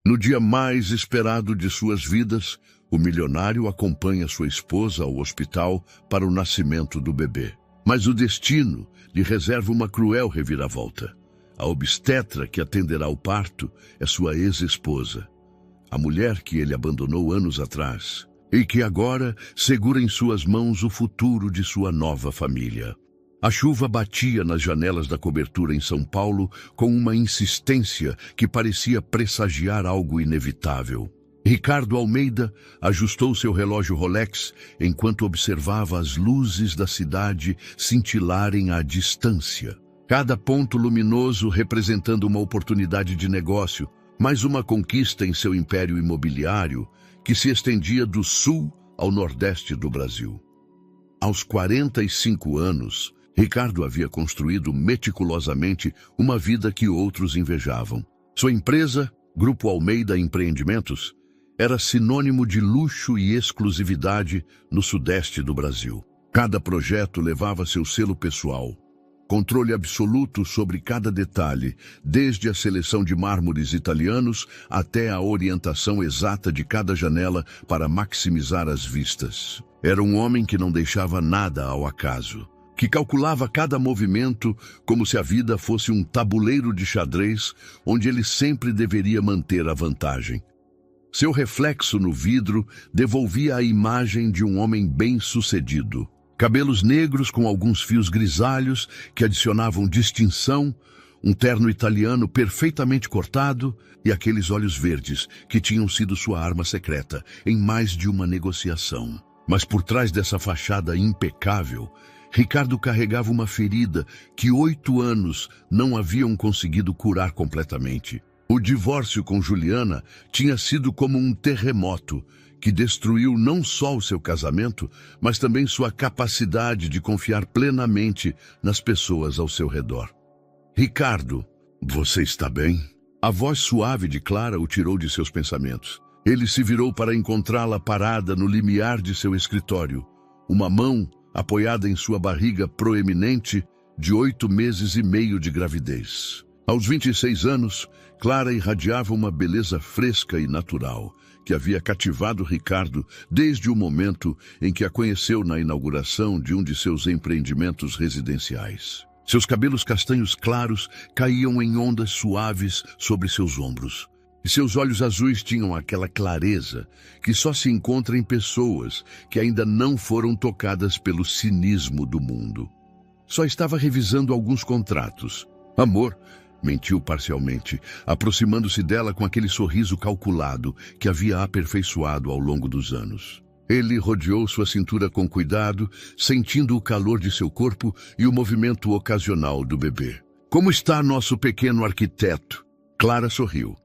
No dia mais esperado de suas vidas, o milionário acompanha sua esposa ao hospital para o nascimento do bebê. Mas o destino lhe reserva uma cruel reviravolta. A obstetra que atenderá o parto é sua ex-esposa, a mulher que ele abandonou anos atrás e que agora segura em suas mãos o futuro de sua nova família. A chuva batia nas janelas da cobertura em São Paulo com uma insistência que parecia pressagiar algo inevitável. Ricardo Almeida ajustou seu relógio Rolex enquanto observava as luzes da cidade cintilarem à distância. Cada ponto luminoso representando uma oportunidade de negócio, mais uma conquista em seu império imobiliário que se estendia do sul ao nordeste do Brasil. Aos 45 anos, Ricardo havia construído meticulosamente uma vida que outros invejavam. Sua empresa, Grupo Almeida Empreendimentos, era sinônimo de luxo e exclusividade no sudeste do Brasil. Cada projeto levava seu selo pessoal, controle absoluto sobre cada detalhe, desde a seleção de mármores italianos até a orientação exata de cada janela para maximizar as vistas. Era um homem que não deixava nada ao acaso, que calculava cada movimento como se a vida fosse um tabuleiro de xadrez onde ele sempre deveria manter a vantagem. Seu reflexo no vidro devolvia a imagem de um homem bem-sucedido. Cabelos negros com alguns fios grisalhos que adicionavam distinção, um terno italiano perfeitamente cortado e aqueles olhos verdes que tinham sido sua arma secreta em mais de uma negociação. Mas por trás dessa fachada impecável, Ricardo carregava uma ferida que 8 anos não haviam conseguido curar completamente. O divórcio com Juliana tinha sido como um terremoto que destruiu não só o seu casamento, mas também sua capacidade de confiar plenamente nas pessoas ao seu redor. Ricardo, você está bem? A voz suave de Clara o tirou de seus pensamentos. Ele se virou para encontrá-la parada no limiar de seu escritório, uma mão apoiada em sua barriga proeminente de 8 meses e meio de gravidez. Aos 26 anos, Clara irradiava uma beleza fresca e natural, que havia cativado Ricardo desde o momento em que a conheceu na inauguração de um de seus empreendimentos residenciais. Seus cabelos castanhos claros caíam em ondas suaves sobre seus ombros, e seus olhos azuis tinham aquela clareza que só se encontra em pessoas que ainda não foram tocadas pelo cinismo do mundo. Só estava revisando alguns contratos. Amor, mentiu parcialmente, aproximando-se dela com aquele sorriso calculado que havia aperfeiçoado ao longo dos anos. Ele rodeou sua cintura com cuidado, sentindo o calor de seu corpo e o movimento ocasional do bebê. Como está nosso pequeno arquiteto? Clara sorriu,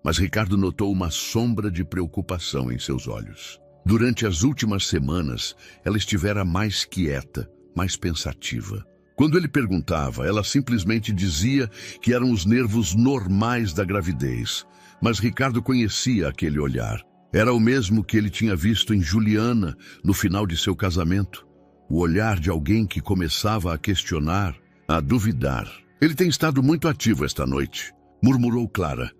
mas Ricardo notou uma sombra de preocupação em seus olhos. Durante as últimas semanas, ela estivera mais quieta, mais pensativa. Quando ele perguntava, ela simplesmente dizia que eram os nervos normais da gravidez, mas Ricardo conhecia aquele olhar. Era o mesmo que ele tinha visto em Juliana no final de seu casamento. O olhar de alguém que começava a questionar, a duvidar. Ele tem estado muito ativo esta noite, murmurou Clara,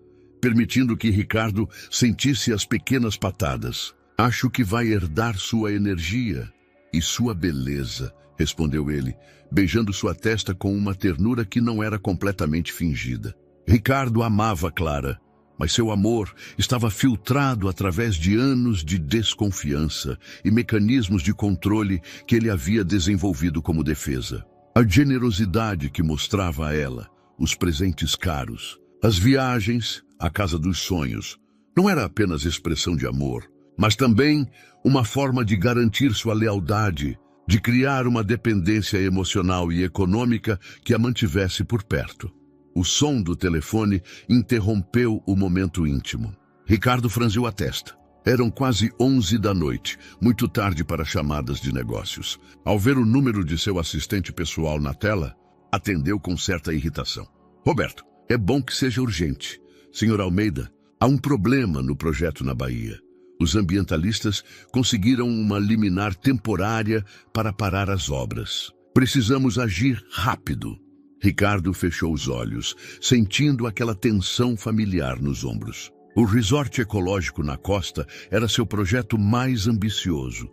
permitindo que Ricardo sentisse as pequenas patadas. Acho que vai herdar sua energia e sua beleza, respondeu ele, beijando sua testa com uma ternura que não era completamente fingida. Ricardo amava Clara, mas seu amor estava filtrado através de anos de desconfiança e mecanismos de controle que ele havia desenvolvido como defesa. A generosidade que mostrava a ela, os presentes caros, as viagens, a casa dos sonhos, não era apenas expressão de amor, mas também uma forma de garantir sua lealdade, de criar uma dependência emocional e econômica que a mantivesse por perto. O som do telefone interrompeu o momento íntimo. Ricardo franziu a testa. Eram quase 11 da noite, muito tarde para chamadas de negócios. Ao ver o número de seu assistente pessoal na tela, atendeu com certa irritação. Roberto, é bom que seja urgente. Senhor Almeida, há um problema no projeto na Bahia. Os ambientalistas conseguiram uma liminar temporária para parar as obras. Precisamos agir rápido. Ricardo fechou os olhos, sentindo aquela tensão familiar nos ombros. O resort ecológico na costa era seu projeto mais ambicioso.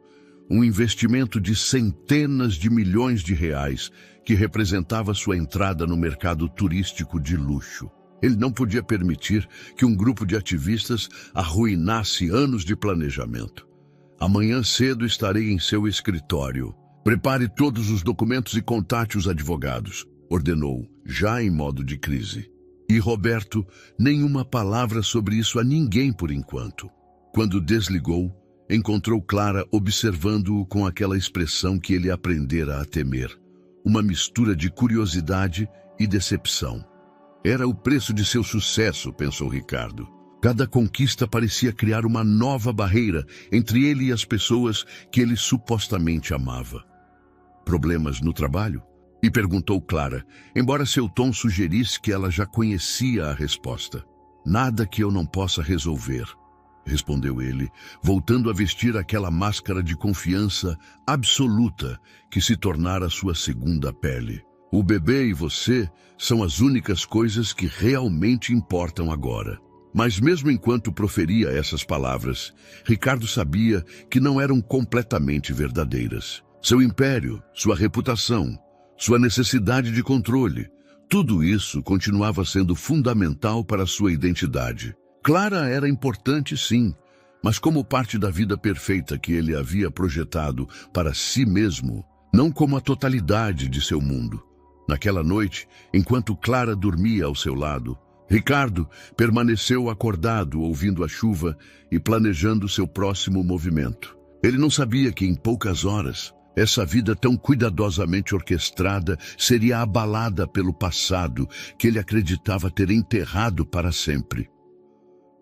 Um investimento de centenas de milhões de reais que representava sua entrada no mercado turístico de luxo. Ele não podia permitir que um grupo de ativistas arruinasse anos de planejamento. Amanhã cedo estarei em seu escritório. Prepare todos os documentos e contate os advogados, ordenou, já em modo de crise. E Roberto, nenhuma palavra sobre isso a ninguém por enquanto. Quando desligou, encontrou Clara observando-o com aquela expressão que ele aprendera a temer. Uma mistura de curiosidade e decepção. Era o preço de seu sucesso, pensou Ricardo. Cada conquista parecia criar uma nova barreira entre ele e as pessoas que ele supostamente amava. Problemas no trabalho? E perguntou Clara, embora seu tom sugerisse que ela já conhecia a resposta. Nada que eu não possa resolver, respondeu ele, voltando a vestir aquela máscara de confiança absoluta que se tornara sua segunda pele. O bebê e você são as únicas coisas que realmente importam agora. Mas mesmo enquanto proferia essas palavras, Ricardo sabia que não eram completamente verdadeiras. Seu império, sua reputação, sua necessidade de controle, tudo isso continuava sendo fundamental para sua identidade. Clara era importante, sim, mas como parte da vida perfeita que ele havia projetado para si mesmo, não como a totalidade de seu mundo. Naquela noite, enquanto Clara dormia ao seu lado, Ricardo permaneceu acordado ouvindo a chuva e planejando seu próximo movimento. Ele não sabia que em poucas horas, essa vida tão cuidadosamente orquestrada seria abalada pelo passado que ele acreditava ter enterrado para sempre.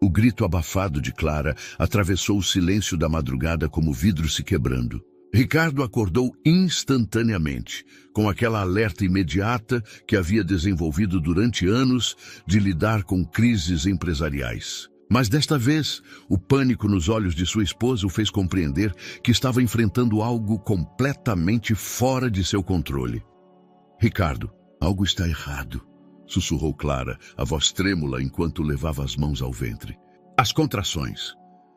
O grito abafado de Clara atravessou o silêncio da madrugada como vidro se quebrando. Ricardo acordou instantaneamente, com aquela alerta imediata que havia desenvolvido durante anos de lidar com crises empresariais. Mas desta vez, o pânico nos olhos de sua esposa o fez compreender que estava enfrentando algo completamente fora de seu controle. Ricardo, algo está errado, sussurrou Clara, a voz trêmula enquanto levava as mãos ao ventre. As contrações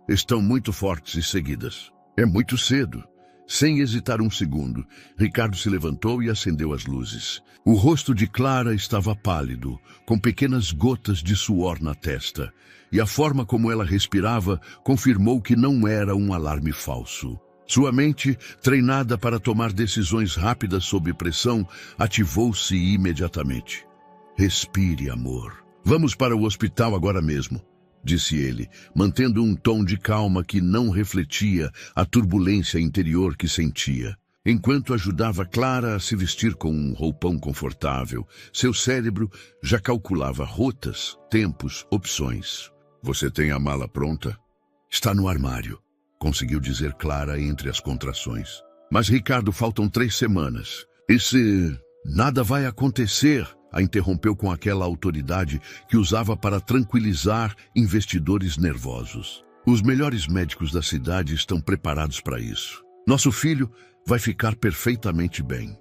estão muito fortes e seguidas. É muito cedo. Sem hesitar um segundo, Ricardo se levantou e acendeu as luzes. O rosto de Clara estava pálido, com pequenas gotas de suor na testa, e a forma como ela respirava confirmou que não era um alarme falso. Sua mente, treinada para tomar decisões rápidas sob pressão, ativou-se imediatamente. Respire, amor. Vamos para o hospital agora mesmo, disse ele, mantendo um tom de calma que não refletia a turbulência interior que sentia. Enquanto ajudava Clara a se vestir com um roupão confortável, seu cérebro já calculava rotas, tempos, opções. Você tem a mala pronta? Está no armário, conseguiu dizer Clara entre as contrações. Mas, Ricardo, faltam 3 semanas. E se nada vai acontecer? A interrompeu com aquela autoridade que usava para tranquilizar investidores nervosos. Os melhores médicos da cidade estão preparados para isso. Nosso filho vai ficar perfeitamente bem.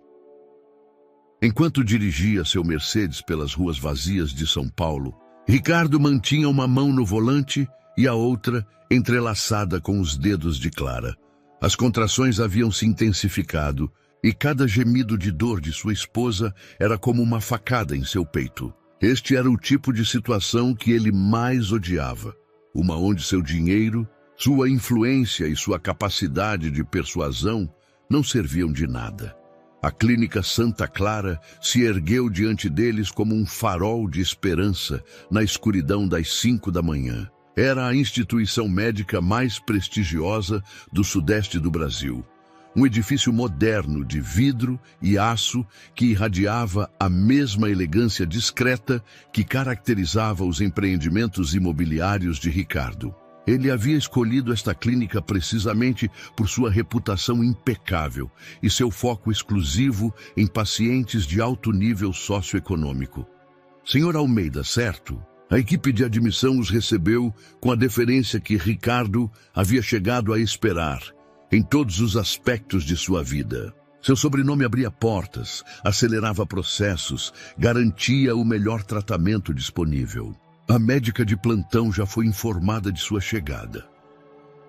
Enquanto dirigia seu Mercedes pelas ruas vazias de São Paulo, Ricardo mantinha uma mão no volante e a outra entrelaçada com os dedos de Clara. As contrações haviam se intensificado e cada gemido de dor de sua esposa era como uma facada em seu peito. Este era o tipo de situação que ele mais odiava, uma onde seu dinheiro, sua influência e sua capacidade de persuasão não serviam de nada. A Clínica Santa Clara se ergueu diante deles como um farol de esperança na escuridão das 5 da manhã. Era a instituição médica mais prestigiosa do sudeste do Brasil. Um edifício moderno de vidro e aço que irradiava a mesma elegância discreta que caracterizava os empreendimentos imobiliários de Ricardo. Ele havia escolhido esta clínica precisamente por sua reputação impecável e seu foco exclusivo em pacientes de alto nível socioeconômico. Senhor Almeida, certo? A equipe de admissão os recebeu com a deferência que Ricardo havia chegado a esperar em todos os aspectos de sua vida. Seu sobrenome abria portas, acelerava processos, garantia o melhor tratamento disponível. A médica de plantão já foi informada de sua chegada.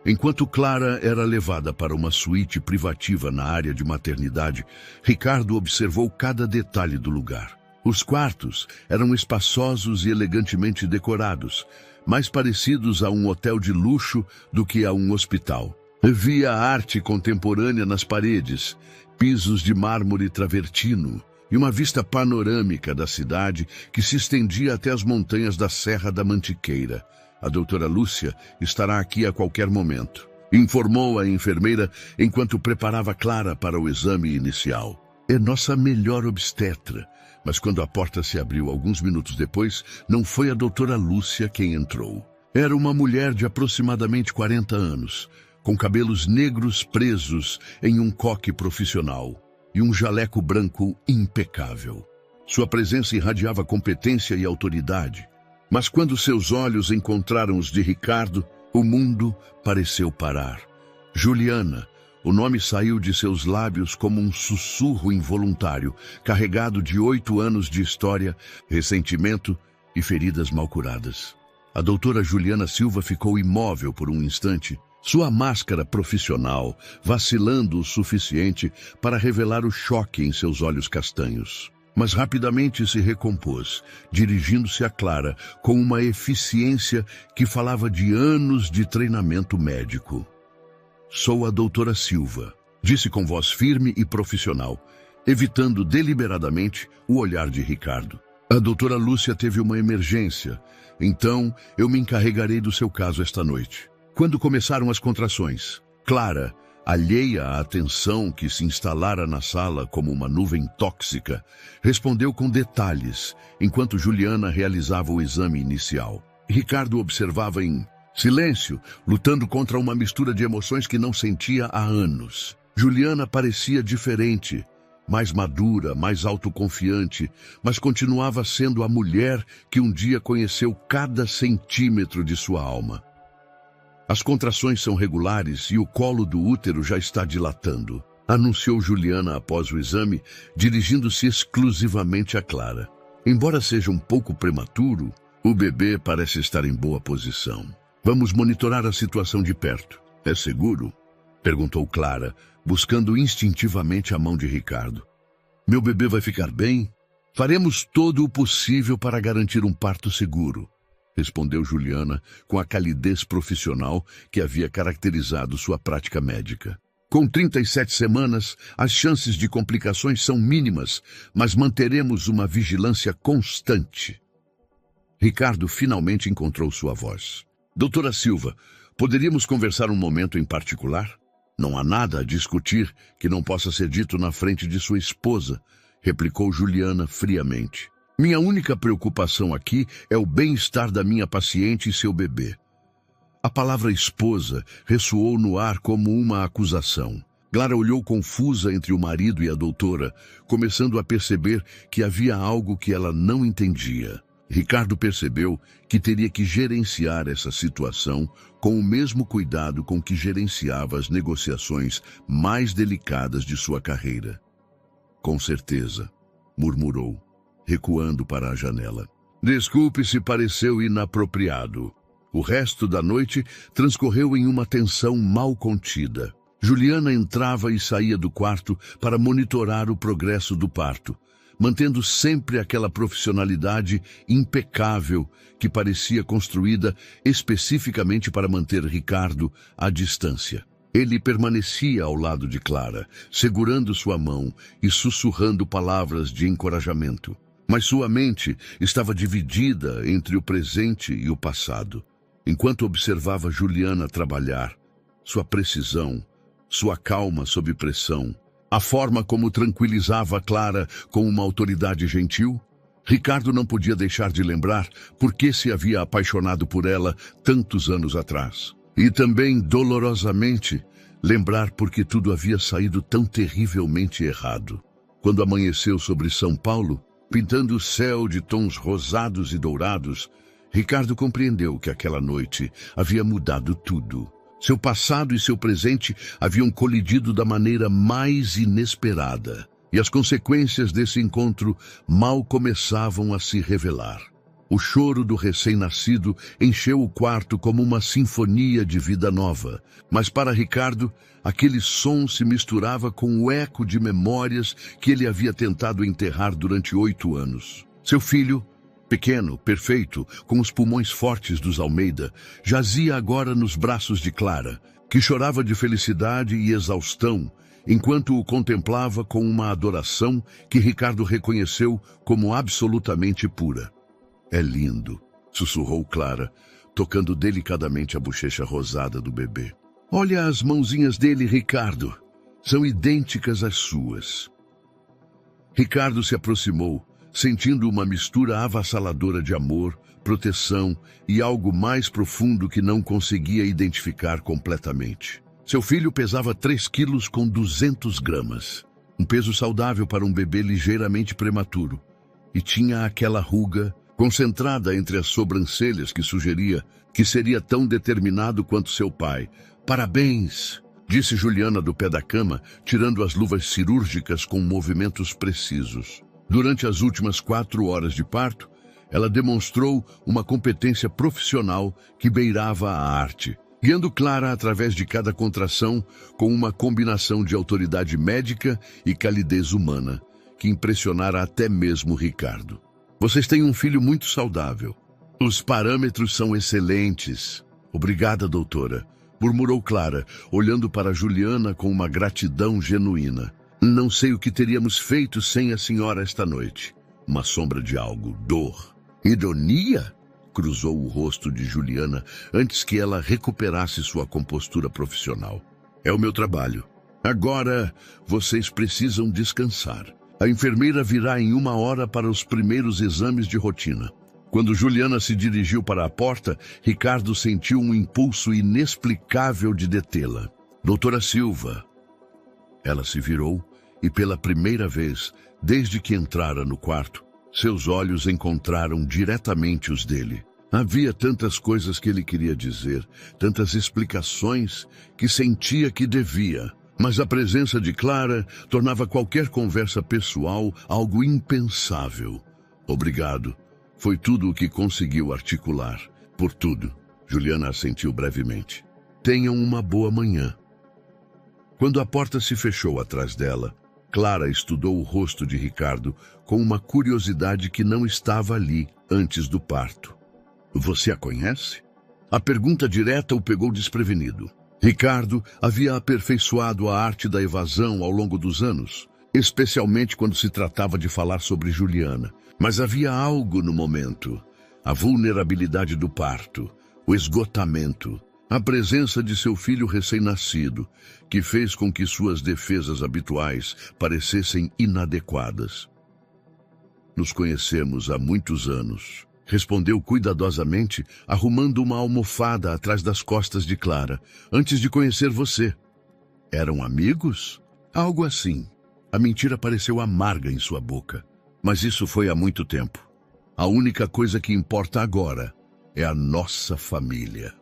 Enquanto Clara era levada para uma suíte privativa na área de maternidade, Ricardo observou cada detalhe do lugar. Os quartos eram espaçosos e elegantemente decorados, mais parecidos a um hotel de luxo do que a um hospital. Havia arte contemporânea nas paredes, pisos de mármore travertino e uma vista panorâmica da cidade que se estendia até as montanhas da Serra da Mantiqueira. A doutora Lúcia estará aqui a qualquer momento, informou a enfermeira enquanto preparava Clara para o exame inicial. É nossa melhor obstetra. Mas quando a porta se abriu alguns minutos depois, não foi a doutora Lúcia quem entrou. Era uma mulher de aproximadamente 40 anos, com cabelos negros presos em um coque profissional e um jaleco branco impecável. Sua presença irradiava competência e autoridade. Mas quando seus olhos encontraram os de Ricardo, o mundo pareceu parar. Juliana, o nome saiu de seus lábios como um sussurro involuntário, carregado de 8 anos de história, ressentimento e feridas mal curadas. A doutora Juliana Silva ficou imóvel por um instante, sua máscara profissional vacilando o suficiente para revelar o choque em seus olhos castanhos. Mas rapidamente se recompôs, dirigindo-se a Clara com uma eficiência que falava de anos de treinamento médico. Sou a doutora Silva, disse com voz firme e profissional, evitando deliberadamente o olhar de Ricardo. A doutora Lúcia teve uma emergência, então eu me encarregarei do seu caso esta noite. Quando começaram as contrações, Clara, alheia à atenção que se instalara na sala como uma nuvem tóxica, respondeu com detalhes, enquanto Juliana realizava o exame inicial. Ricardo observava em silêncio, lutando contra uma mistura de emoções que não sentia há anos. Juliana parecia diferente, mais madura, mais autoconfiante, mas continuava sendo a mulher que um dia conheceu cada centímetro de sua alma. As contrações são regulares e o colo do útero já está dilatando, anunciou Juliana após o exame, dirigindo-se exclusivamente a Clara. Embora seja um pouco prematuro, o bebê parece estar em boa posição. Vamos monitorar a situação de perto. É seguro? Perguntou Clara, buscando instintivamente a mão de Ricardo. Meu bebê vai ficar bem? Faremos todo o possível para garantir um parto seguro, respondeu Juliana com a calidez profissional que havia caracterizado sua prática médica. Com 37 semanas, as chances de complicações são mínimas, mas manteremos uma vigilância constante. Ricardo finalmente encontrou sua voz. Doutora Silva, poderíamos conversar um momento em particular? Não há nada a discutir que não possa ser dito na frente de sua esposa, replicou Juliana friamente. Minha única preocupação aqui é o bem-estar da minha paciente e seu bebê. A palavra esposa ressoou no ar como uma acusação. Clara olhou confusa entre o marido e a doutora, começando a perceber que havia algo que ela não entendia. Ricardo percebeu que teria que gerenciar essa situação com o mesmo cuidado com que gerenciava as negociações mais delicadas de sua carreira. Com certeza, murmurou, recuando para a janela. Desculpe se pareceu inapropriado. O resto da noite transcorreu em uma tensão mal contida. Juliana entrava e saía do quarto para monitorar o progresso do parto, mantendo sempre aquela profissionalidade impecável que parecia construída especificamente para manter Ricardo à distância. Ele permanecia ao lado de Clara, segurando sua mão e sussurrando palavras de encorajamento. Mas sua mente estava dividida entre o presente e o passado. Enquanto observava Juliana trabalhar, sua precisão, sua calma sob pressão, a forma como tranquilizava Clara com uma autoridade gentil, Ricardo não podia deixar de lembrar por que se havia apaixonado por ela tantos anos atrás. E também, dolorosamente, lembrar por que tudo havia saído tão terrivelmente errado. Quando amanheceu sobre São Paulo, pintando o céu de tons rosados e dourados, Ricardo compreendeu que aquela noite havia mudado tudo. Seu passado e seu presente haviam colidido da maneira mais inesperada, e as consequências desse encontro mal começavam a se revelar. O choro do recém-nascido encheu o quarto como uma sinfonia de vida nova. Mas para Ricardo, aquele som se misturava com o eco de memórias que ele havia tentado enterrar durante 8 anos. Seu filho, pequeno, perfeito, com os pulmões fortes dos Almeida, jazia agora nos braços de Clara, que chorava de felicidade e exaustão, enquanto o contemplava com uma adoração que Ricardo reconheceu como absolutamente pura. "É lindo", sussurrou Clara, tocando delicadamente a bochecha rosada do bebê. "Olha as mãozinhas dele, Ricardo. São idênticas às suas." Ricardo se aproximou, sentindo uma mistura avassaladora de amor, proteção e algo mais profundo que não conseguia identificar completamente. Seu filho pesava 3 quilos com 200 gramas, um peso saudável para um bebê ligeiramente prematuro, e tinha aquela ruga concentrada entre as sobrancelhas que sugeria que seria tão determinado quanto seu pai. "Parabéns", disse Juliana do pé da cama, tirando as luvas cirúrgicas com movimentos precisos. Durante as últimas 4 horas de parto, ela demonstrou uma competência profissional que beirava a arte, guiando Clara através de cada contração com uma combinação de autoridade médica e calidez humana, que impressionara até mesmo Ricardo. "Vocês têm um filho muito saudável. Os parâmetros são excelentes." "Obrigada, doutora", murmurou Clara, olhando para Juliana com uma gratidão genuína. "Não sei o que teríamos feito sem a senhora esta noite." Uma sombra de algo, dor. "Ironia?" cruzou o rosto de Juliana antes que ela recuperasse sua compostura profissional. "É o meu trabalho. Agora vocês precisam descansar. A enfermeira virá em 1 hora para os primeiros exames de rotina." Quando Juliana se dirigiu para a porta, Ricardo sentiu um impulso inexplicável de detê-la. "Doutora Silva." Ela se virou e, pela primeira vez, desde que entrara no quarto, seus olhos encontraram diretamente os dele. Havia tantas coisas que ele queria dizer, tantas explicações que sentia que devia. Mas a presença de Clara tornava qualquer conversa pessoal algo impensável. "Obrigado." Foi tudo o que conseguiu articular. "Por tudo." Juliana assentiu brevemente. "Tenham uma boa manhã." Quando a porta se fechou atrás dela, Clara estudou o rosto de Ricardo com uma curiosidade que não estava ali antes do parto. "Você a conhece?" A pergunta direta o pegou desprevenido. Ricardo havia aperfeiçoado a arte da evasão ao longo dos anos, especialmente quando se tratava de falar sobre Juliana. Mas havia algo no momento: a vulnerabilidade do parto, o esgotamento, a presença de seu filho recém-nascido, que fez com que suas defesas habituais parecessem inadequadas. "Nos conhecemos há muitos anos", respondeu cuidadosamente, arrumando uma almofada atrás das costas de Clara. "Antes de conhecer você." "Eram amigos?" "Algo assim." A mentira pareceu amarga em sua boca. "Mas isso foi há muito tempo. A única coisa que importa agora é a nossa família."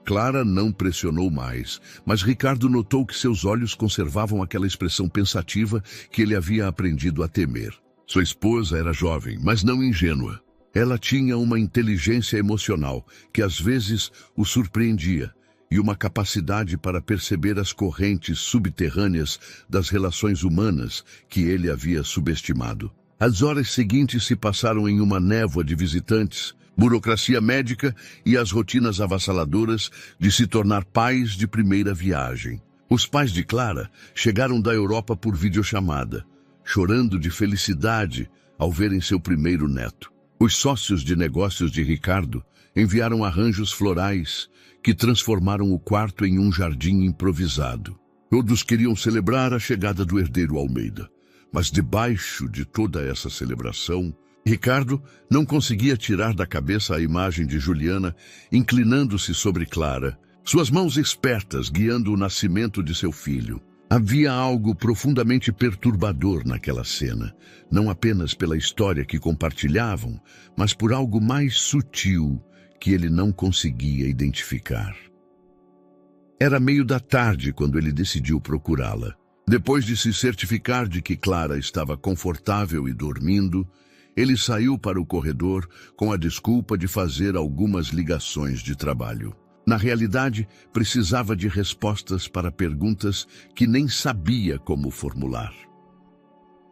Clara não pressionou mais, mas Ricardo notou que seus olhos conservavam aquela expressão pensativa que ele havia aprendido a temer. Sua esposa era jovem, mas não ingênua. Ela tinha uma inteligência emocional que às vezes o surpreendia e uma capacidade para perceber as correntes subterrâneas das relações humanas que ele havia subestimado. As horas seguintes se passaram em uma névoa de visitantes, burocracia médica e as rotinas avassaladoras de se tornar pais de primeira viagem. Os pais de Clara chegaram da Europa por videochamada, chorando de felicidade ao verem seu primeiro neto. Os sócios de negócios de Ricardo enviaram arranjos florais que transformaram o quarto em um jardim improvisado. Todos queriam celebrar a chegada do herdeiro Almeida, mas debaixo de toda essa celebração, Ricardo não conseguia tirar da cabeça a imagem de Juliana inclinando-se sobre Clara, suas mãos espertas guiando o nascimento de seu filho. Havia algo profundamente perturbador naquela cena, não apenas pela história que compartilhavam, mas por algo mais sutil que ele não conseguia identificar. Era meio da tarde quando ele decidiu procurá-la. Depois de se certificar de que Clara estava confortável e dormindo, Ele saiu para o corredor com a desculpa de fazer algumas ligações de trabalho. Na realidade, precisava de respostas para perguntas que nem sabia como formular.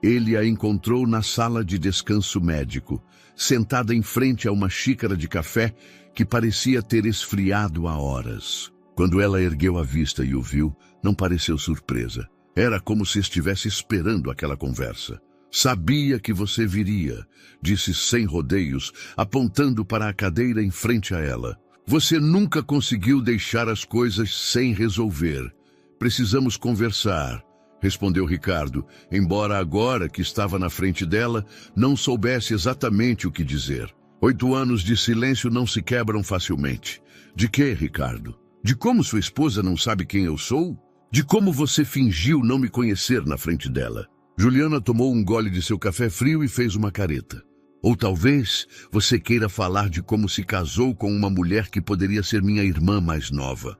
Ele a encontrou na sala de descanso médico, sentada em frente a uma xícara de café que parecia ter esfriado há horas. Quando ela ergueu a vista e o viu, não pareceu surpresa. Era como se estivesse esperando aquela conversa. Sabia que você viria, disse sem rodeios, apontando para a cadeira em frente a ela. Você nunca conseguiu deixar as coisas sem resolver. Precisamos conversar, respondeu Ricardo, embora agora que estava na frente dela, não soubesse exatamente o que dizer. 8 anos de silêncio não se quebram facilmente. De quê, Ricardo? De como sua esposa não sabe quem eu sou? De como você fingiu não me conhecer na frente dela? Juliana tomou um gole de seu café frio e fez uma careta. Ou talvez você queira falar de como se casou com uma mulher que poderia ser minha irmã mais nova.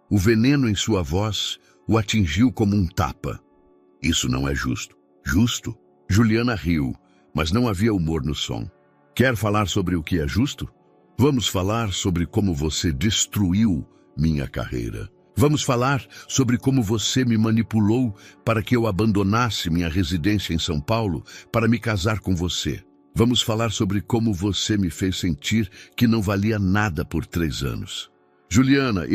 O veneno em sua voz o atingiu como um tapa. Isso não é justo. Justo? Juliana riu, mas não havia humor no som. Quer falar sobre o que é justo? Vamos falar sobre como você destruiu minha carreira. Vamos falar sobre como você me manipulou para que eu abandonasse minha residência em São Paulo para me casar com você. Vamos falar sobre como você me fez sentir que não valia nada por 3 anos. Juliana,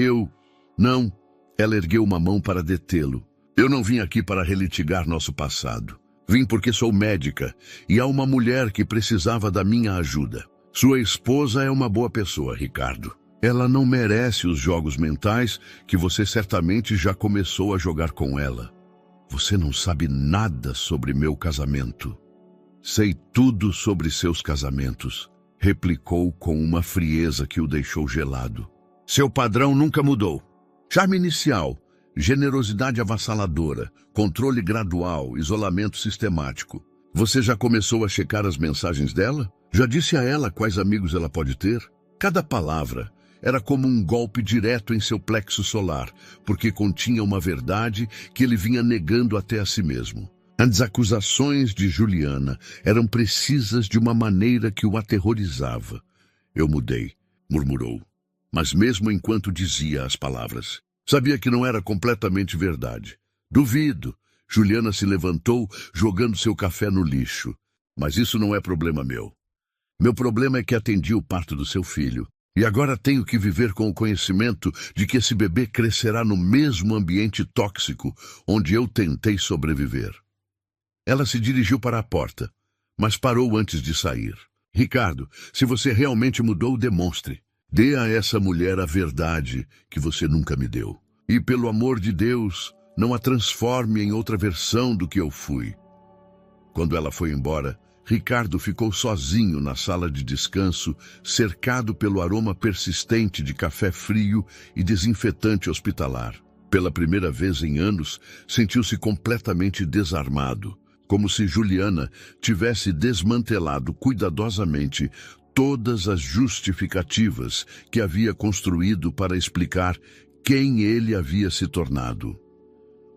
Não. Ela ergueu uma mão para detê-lo. Eu não vim aqui para relitigar nosso passado. Vim porque sou médica e há uma mulher que precisava da minha ajuda. Sua esposa é uma boa pessoa, Ricardo. Ela não merece os jogos mentais que você certamente já começou a jogar com ela. Você não sabe nada sobre meu casamento. Sei tudo sobre seus casamentos, replicou com uma frieza que o deixou gelado. Seu padrão nunca mudou. Charme inicial, generosidade avassaladora, controle gradual, isolamento sistemático. Você já começou a checar as mensagens dela? Já disse a ela quais amigos ela pode ter? Cada palavra era como um golpe direto em seu plexo solar, porque continha uma verdade que ele vinha negando até a si mesmo. As acusações de Juliana eram precisas de uma maneira que o aterrorizava. Eu mudei, murmurou, mas mesmo enquanto dizia as palavras, sabia que não era completamente verdade. Duvido. Juliana se levantou, jogando seu café no lixo. Mas isso não é problema meu. Meu problema é que atendi o parto do seu filho. E agora tenho que viver com o conhecimento de que esse bebê crescerá no mesmo ambiente tóxico onde eu tentei sobreviver. Ela se dirigiu para a porta, mas parou antes de sair. Ricardo, se você realmente mudou, demonstre. Dê a essa mulher a verdade que você nunca me deu. E, pelo amor de Deus, não a transforme em outra versão do que eu fui. Quando ela foi embora, Ricardo ficou sozinho na sala de descanso, cercado pelo aroma persistente de café frio e desinfetante hospitalar. Pela primeira vez em anos, sentiu-se completamente desarmado, como se Juliana tivesse desmantelado cuidadosamente todas as justificativas que havia construído para explicar quem ele havia se tornado.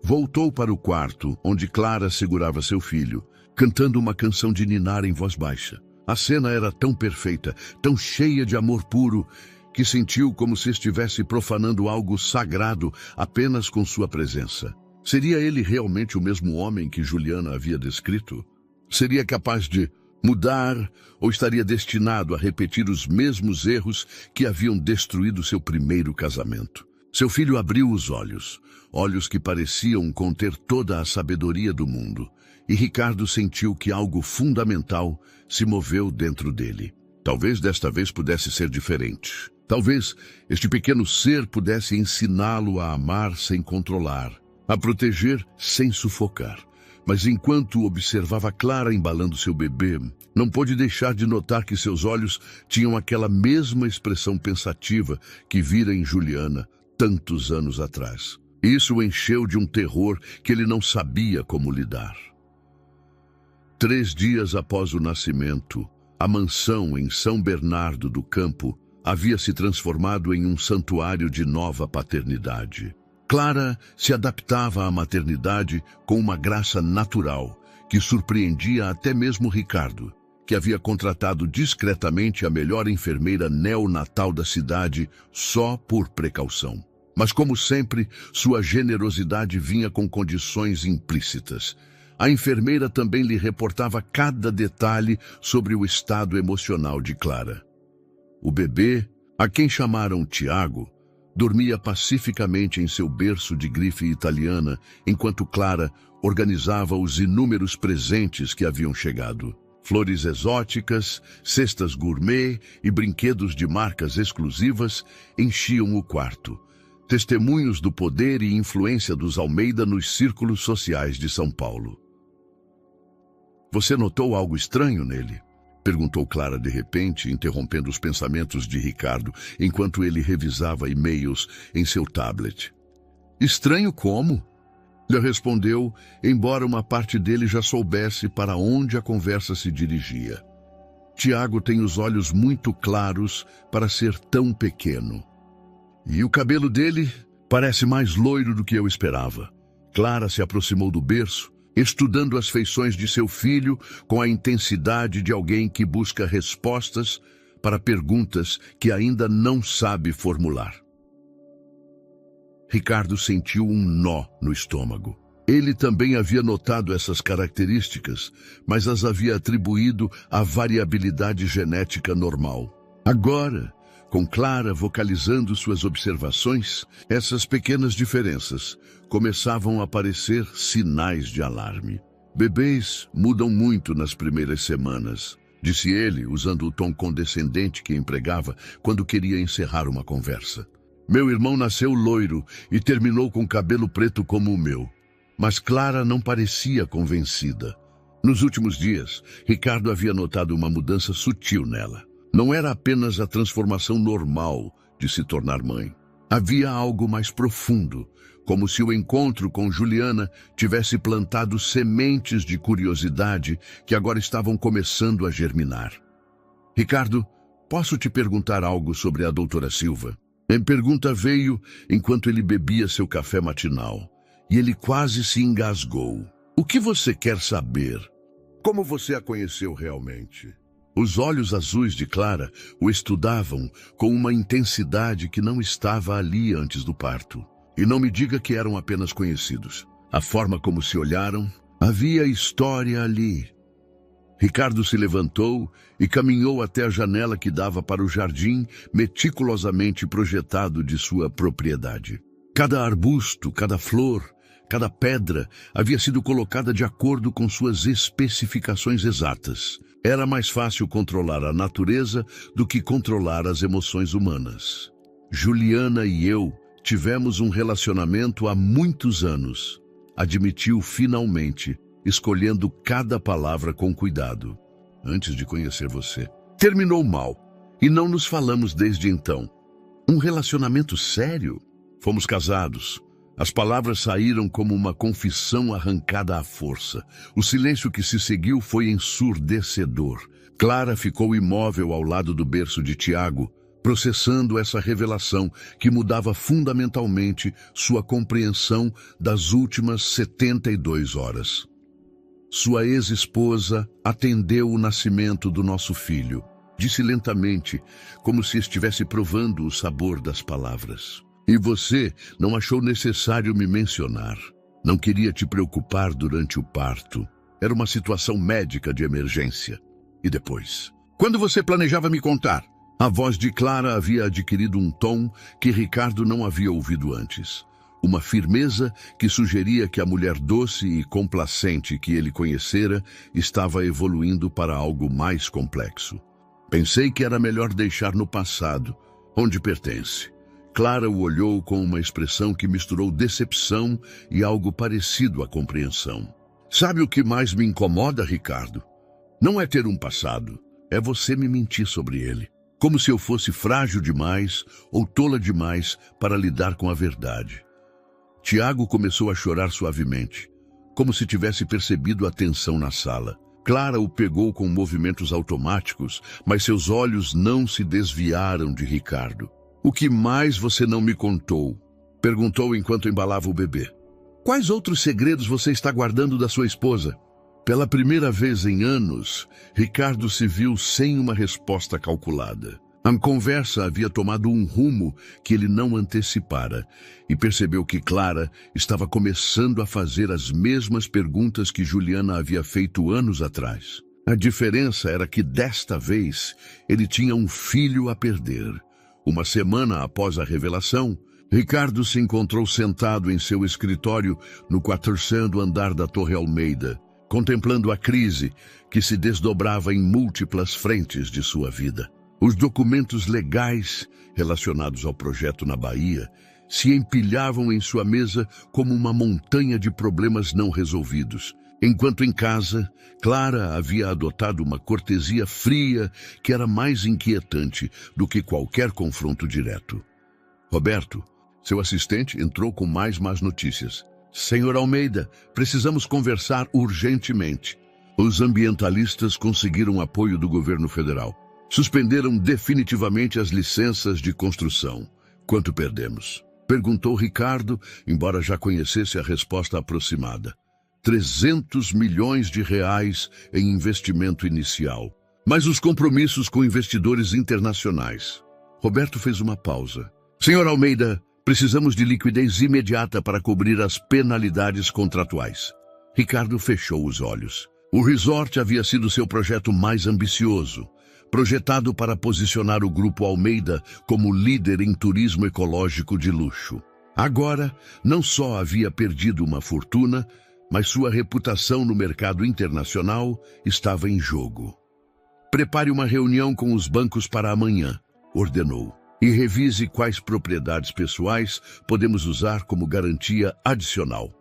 Voltou para o quarto, onde Clara segurava seu filho, cantando uma canção de ninar em voz baixa. A cena era tão perfeita, tão cheia de amor puro, que sentiu como se estivesse profanando algo sagrado apenas com sua presença. Seria ele realmente o mesmo homem que Juliana havia descrito? Seria capaz de mudar ou estaria destinado a repetir os mesmos erros que haviam destruído seu primeiro casamento? Seu filho abriu os olhos, olhos que pareciam conter toda a sabedoria do mundo, e Ricardo sentiu que algo fundamental se moveu dentro dele. Talvez desta vez pudesse ser diferente. Talvez este pequeno ser pudesse ensiná-lo a amar sem controlar, a proteger sem sufocar. Mas enquanto observava Clara embalando seu bebê, não pôde deixar de notar que seus olhos tinham aquela mesma expressão pensativa que vira em Juliana tantos anos atrás. Isso o encheu de um terror que ele não sabia como lidar. 3 dias após o nascimento, a mansão em São Bernardo do Campo havia se transformado em um santuário de nova paternidade. Clara se adaptava à maternidade com uma graça natural que surpreendia até mesmo Ricardo. que havia contratado discretamente a melhor enfermeira neonatal da cidade só por precaução. Mas, como sempre, sua generosidade vinha com condições implícitas. A enfermeira também lhe reportava cada detalhe sobre o estado emocional de Clara. O bebê, a quem chamaram Tiago, dormia pacificamente em seu berço de grife italiana, enquanto Clara organizava os inúmeros presentes que haviam chegado. Flores exóticas, cestas gourmet e brinquedos de marcas exclusivas enchiam o quarto, testemunhos do poder e influência dos Almeida nos círculos sociais de São Paulo. "Você notou algo estranho nele?" perguntou Clara de repente, interrompendo os pensamentos de Ricardo, enquanto ele revisava e-mails em seu tablet. "Estranho como?" Ele respondeu, embora uma parte dele já soubesse para onde a conversa se dirigia. "Tiago tem os olhos muito claros para ser tão pequeno. E o cabelo dele parece mais loiro do que eu esperava." Clara se aproximou do berço, estudando as feições de seu filho com a intensidade de alguém que busca respostas para perguntas que ainda não sabe formular. Ricardo sentiu um nó no estômago. Ele também havia notado essas características, mas as havia atribuído à variabilidade genética normal. Agora, com Clara vocalizando suas observações, essas pequenas diferenças começavam a parecer sinais de alarme. "Bebês mudam muito nas primeiras semanas", disse ele, usando o tom condescendente que empregava quando queria encerrar uma conversa. "Meu irmão nasceu loiro e terminou com cabelo preto como o meu." Mas Clara não parecia convencida. Nos últimos dias, Ricardo havia notado uma mudança sutil nela. Não era apenas a transformação normal de se tornar mãe. Havia algo mais profundo, como se o encontro com Juliana tivesse plantado sementes de curiosidade que agora estavam começando a germinar. "Ricardo, posso te perguntar algo sobre a doutora Silva?" A pergunta veio enquanto ele bebia seu café matinal, e ele quase se engasgou. "O que você quer saber? Como você a conheceu realmente?" Os olhos azuis de Clara o estudavam com uma intensidade que não estava ali antes do parto. "E não me diga que eram apenas conhecidos. A forma como se olharam, havia história ali." Ricardo se levantou e caminhou até a janela que dava para o jardim meticulosamente projetado de sua propriedade. Cada arbusto, cada flor, cada pedra havia sido colocada de acordo com suas especificações exatas. Era mais fácil controlar a natureza do que controlar as emoções humanas. "Juliana e eu tivemos um relacionamento há muitos anos", admitiu finalmente, escolhendo cada palavra com cuidado. "Antes de conhecer você. Terminou mal, e não nos falamos desde então." "Um relacionamento sério?" "Fomos casados." As palavras saíram como uma confissão arrancada à força. O silêncio que se seguiu foi ensurdecedor. Clara ficou imóvel ao lado do berço de Tiago, processando essa revelação que mudava fundamentalmente sua compreensão das últimas 72 horas. "Sua ex-esposa atendeu o nascimento do nosso filho", disse lentamente, como se estivesse provando o sabor das palavras. "E você não achou necessário me mencionar. Não queria te preocupar durante o parto. Era uma situação médica de emergência." "E depois? Quando você planejava me contar?" A voz de Clara havia adquirido um tom que Ricardo não havia ouvido antes. Uma firmeza que sugeria que a mulher doce e complacente que ele conhecera estava evoluindo para algo mais complexo. "Pensei que era melhor deixar no passado, onde pertence." Clara o olhou com uma expressão que misturou decepção e algo parecido à compreensão. "Sabe o que mais me incomoda, Ricardo? Não é ter um passado, é você me mentir sobre ele. Como se eu fosse frágil demais ou tola demais para lidar com a verdade." Tiago começou a chorar suavemente, como se tivesse percebido a tensão na sala. Clara o pegou com movimentos automáticos, mas seus olhos não se desviaram de Ricardo. "O que mais você não me contou?" perguntou enquanto embalava o bebê. "Quais outros segredos você está guardando da sua esposa?" Pela primeira vez em anos, Ricardo se viu sem uma resposta calculada. A conversa havia tomado um rumo que ele não antecipara e percebeu que Clara estava começando a fazer as mesmas perguntas que Juliana havia feito anos atrás. A diferença era que desta vez ele tinha um filho a perder. Uma semana após a revelação, Ricardo se encontrou sentado em seu escritório no 4º andar da Torre Almeida, contemplando a crise que se desdobrava em múltiplas frentes de sua vida. Os documentos legais relacionados ao projeto na Bahia se empilhavam em sua mesa como uma montanha de problemas não resolvidos, enquanto em casa, Clara havia adotado uma cortesia fria que era mais inquietante do que qualquer confronto direto. Roberto, seu assistente, entrou com mais más notícias. Senhor Almeida, precisamos conversar urgentemente. Os ambientalistas conseguiram apoio do governo federal. Suspenderam definitivamente as licenças de construção. Quanto perdemos? Perguntou Ricardo, embora já conhecesse a resposta aproximada. 300 milhões de reais em investimento inicial. Mas os compromissos com investidores internacionais. Roberto fez uma pausa. Senhor Almeida, precisamos de liquidez imediata para cobrir as penalidades contratuais. Ricardo fechou os olhos. O resort havia sido seu projeto mais ambicioso, projetado para posicionar o Grupo Almeida como líder em turismo ecológico de luxo. Agora, não só havia perdido uma fortuna, mas sua reputação no mercado internacional estava em jogo. Prepare uma reunião com os bancos para amanhã, ordenou, e revise quais propriedades pessoais podemos usar como garantia adicional.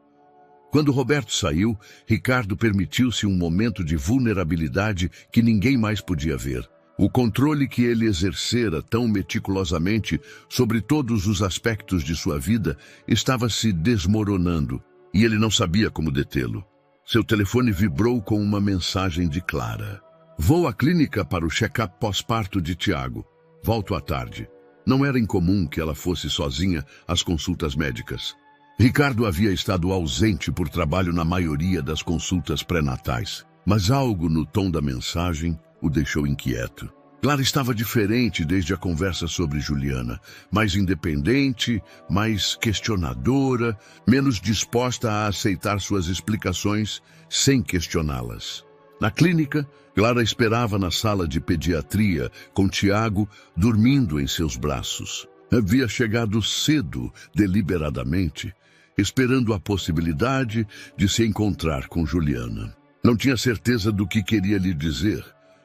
Quando Roberto saiu, Ricardo permitiu-se um momento de vulnerabilidade que ninguém mais podia ver. O controle que ele exercera tão meticulosamente sobre todos os aspectos de sua vida estava se desmoronando, e ele não sabia como detê-lo. Seu telefone vibrou com uma mensagem de Clara. Vou à clínica para o check-up pós-parto de Tiago. Volto à tarde. Não era incomum que ela fosse sozinha às consultas médicas. Ricardo havia estado ausente por trabalho na maioria das consultas pré-natais, mas algo no tom da mensagem o deixou inquieto. Clara estava diferente desde a conversa sobre Juliana, mais independente, mais questionadora, menos disposta a aceitar suas explicações sem questioná-las. Na clínica, Clara esperava na sala de pediatria, com Tiago dormindo em seus braços. Havia chegado cedo, deliberadamente, esperando a possibilidade de se encontrar com Juliana. Não tinha certeza do que queria lhe dizer,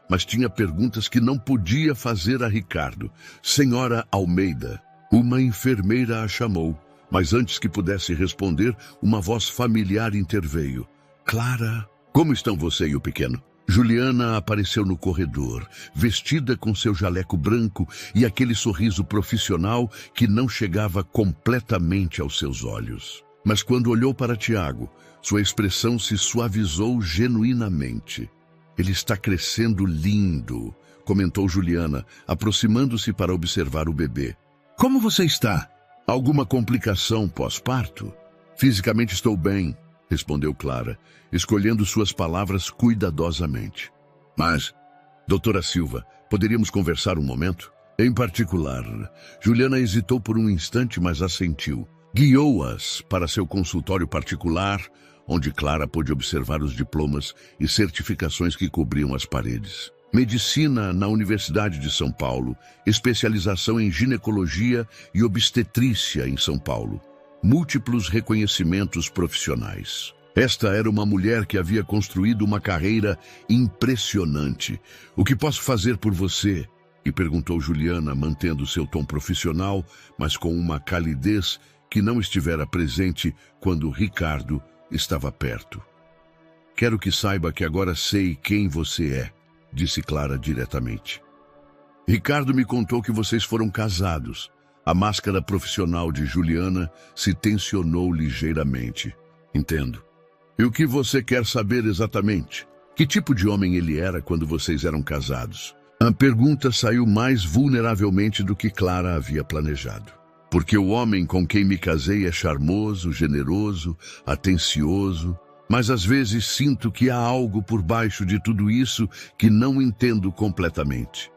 mas tinha perguntas que não podia fazer a Ricardo. Senhora Almeida, uma enfermeira a chamou, mas antes que pudesse responder, uma voz familiar interveio. Clara, como estão você e o pequeno? Juliana apareceu no corredor, vestida com seu jaleco branco e aquele sorriso profissional que não chegava completamente aos seus olhos. Mas quando olhou para Tiago, sua expressão se suavizou genuinamente. Ele está crescendo lindo, comentou Juliana, aproximando-se para observar o bebê. Como você está? Alguma complicação pós-parto? Fisicamente estou bem, respondeu Clara, escolhendo suas palavras cuidadosamente. Mas, doutora Silva, poderíamos conversar um momento? Em particular, Juliana hesitou por um instante, mas assentiu. Guiou-as para seu consultório particular, onde Clara pôde observar os diplomas e certificações que cobriam as paredes. Medicina na Universidade de São Paulo, especialização em ginecologia e obstetrícia em São Paulo. Múltiplos reconhecimentos profissionais. Esta era uma mulher que havia construído uma carreira impressionante. O que posso fazer por você? E perguntou Juliana, mantendo seu tom profissional, mas com uma calidez que não estivera presente quando Ricardo estava perto. Quero que saiba que agora sei quem você é, disse Clara diretamente. Ricardo me contou que vocês foram casados. A máscara profissional de Juliana se tensionou ligeiramente. Entendo. E o que você quer saber exatamente? Que tipo de homem ele era quando vocês eram casados? A pergunta saiu mais vulneravelmente do que Clara havia planejado. Porque o homem com quem me casei é charmoso, generoso, atencioso, Mas às vezes sinto que há algo por baixo de tudo isso que não entendo completamente.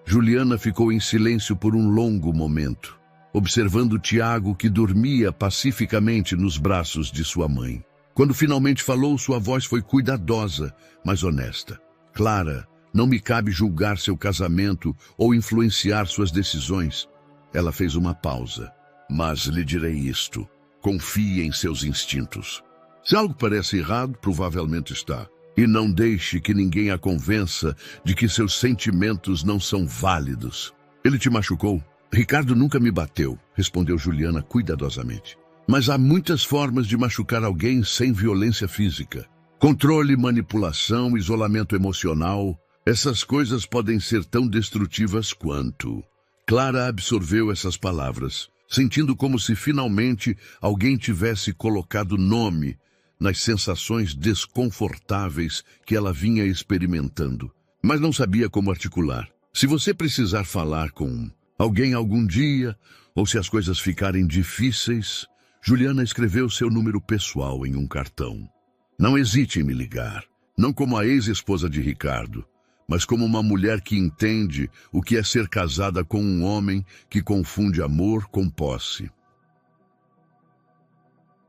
Juliana ficou em silêncio por um longo momento, observando Tiago, que dormia pacificamente nos braços de sua mãe. Quando finalmente falou, sua voz foi cuidadosa, mas honesta. Clara, não me cabe julgar seu casamento ou influenciar suas decisões. Ela fez uma pausa. Mas lhe direi isto: confie em seus instintos. Se algo parece errado, provavelmente está. E não deixe que ninguém a convença de que seus sentimentos não são válidos. Ele te machucou? Ricardo nunca me bateu, respondeu Juliana cuidadosamente. Mas há muitas formas de machucar alguém sem violência física. Controle, manipulação, isolamento emocional. Essas coisas podem ser tão destrutivas quanto... Clara absorveu essas palavras, sentindo como se finalmente alguém tivesse colocado nome nas sensações desconfortáveis que ela vinha experimentando, mas não sabia como articular. Se você precisar falar com alguém algum dia, ou se as coisas ficarem difíceis, Juliana escreveu seu número pessoal em um cartão. Não hesite em me ligar, não como a ex-esposa de Ricardo, mas como uma mulher que entende o que é ser casada com um homem que confunde amor com posse.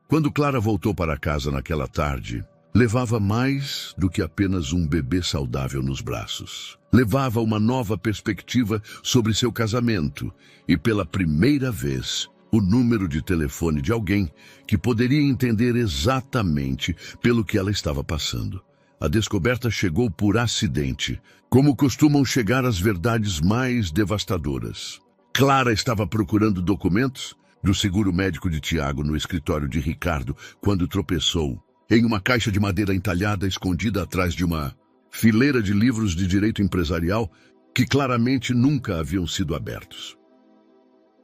Quando Clara voltou para casa naquela tarde, levava mais do que apenas um bebê saudável nos braços. Levava uma nova perspectiva sobre seu casamento e, pela primeira vez, o número de telefone de alguém que poderia entender exatamente pelo que ela estava passando. A descoberta chegou por acidente, como costumam chegar as verdades mais devastadoras. Clara estava procurando documentos do seguro médico de Tiago no escritório de Ricardo quando tropeçou em uma caixa de madeira entalhada escondida atrás de uma fileira de livros de direito empresarial que claramente nunca haviam sido abertos.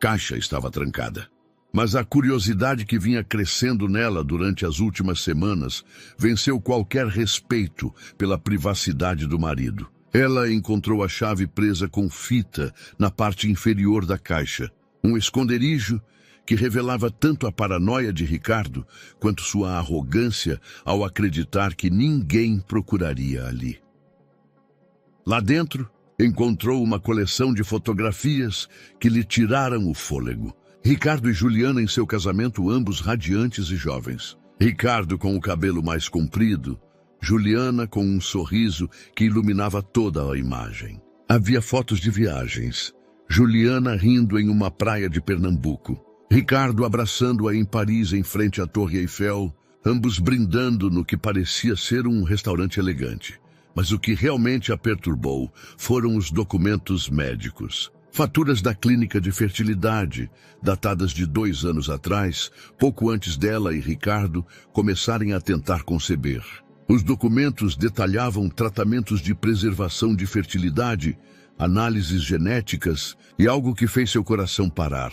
Caixa estava trancada, mas a curiosidade que vinha crescendo nela durante as últimas semanas venceu qualquer respeito pela privacidade do marido. Ela encontrou a chave presa com fita na parte inferior da caixa, um esconderijo que revelava tanto a paranoia de Ricardo quanto sua arrogância ao acreditar que ninguém procuraria ali. Lá dentro, encontrou uma coleção de fotografias que lhe tiraram o fôlego. Ricardo e Juliana em seu casamento, ambos radiantes e jovens. Ricardo com o cabelo mais comprido, Juliana com um sorriso que iluminava toda a imagem. Havia fotos de viagens. Juliana rindo em uma praia de Pernambuco. Ricardo abraçando-a em Paris, em frente à Torre Eiffel, ambos brindando no que parecia ser um restaurante elegante. Mas o que realmente a perturbou foram os documentos médicos. Faturas da clínica de fertilidade, datadas de 2 anos atrás, pouco antes dela e Ricardo começarem a tentar conceber. Os documentos detalhavam tratamentos de preservação de fertilidade, análises genéticas e algo que fez seu coração parar.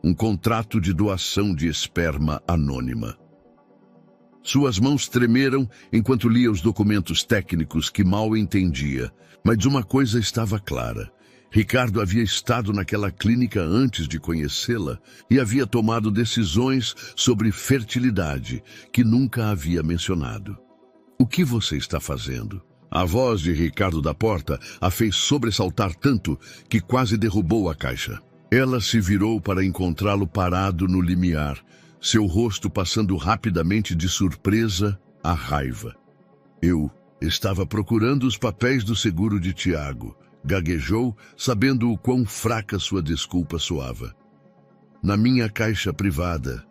Um contrato de doação de esperma anônima. Suas mãos tremeram enquanto lia os documentos técnicos que mal entendia, mas uma coisa estava clara. Ricardo havia estado naquela clínica antes de conhecê-la e havia tomado decisões sobre fertilidade que nunca havia mencionado. O que você está fazendo? A voz de Ricardo da porta a fez sobressaltar tanto que quase derrubou a caixa. Ela se virou para encontrá-lo parado no limiar, seu rosto passando rapidamente de surpresa a raiva. Eu estava procurando os papéis do seguro de Tiago, gaguejou, sabendo o quão fraca sua desculpa soava. Na minha caixa privada.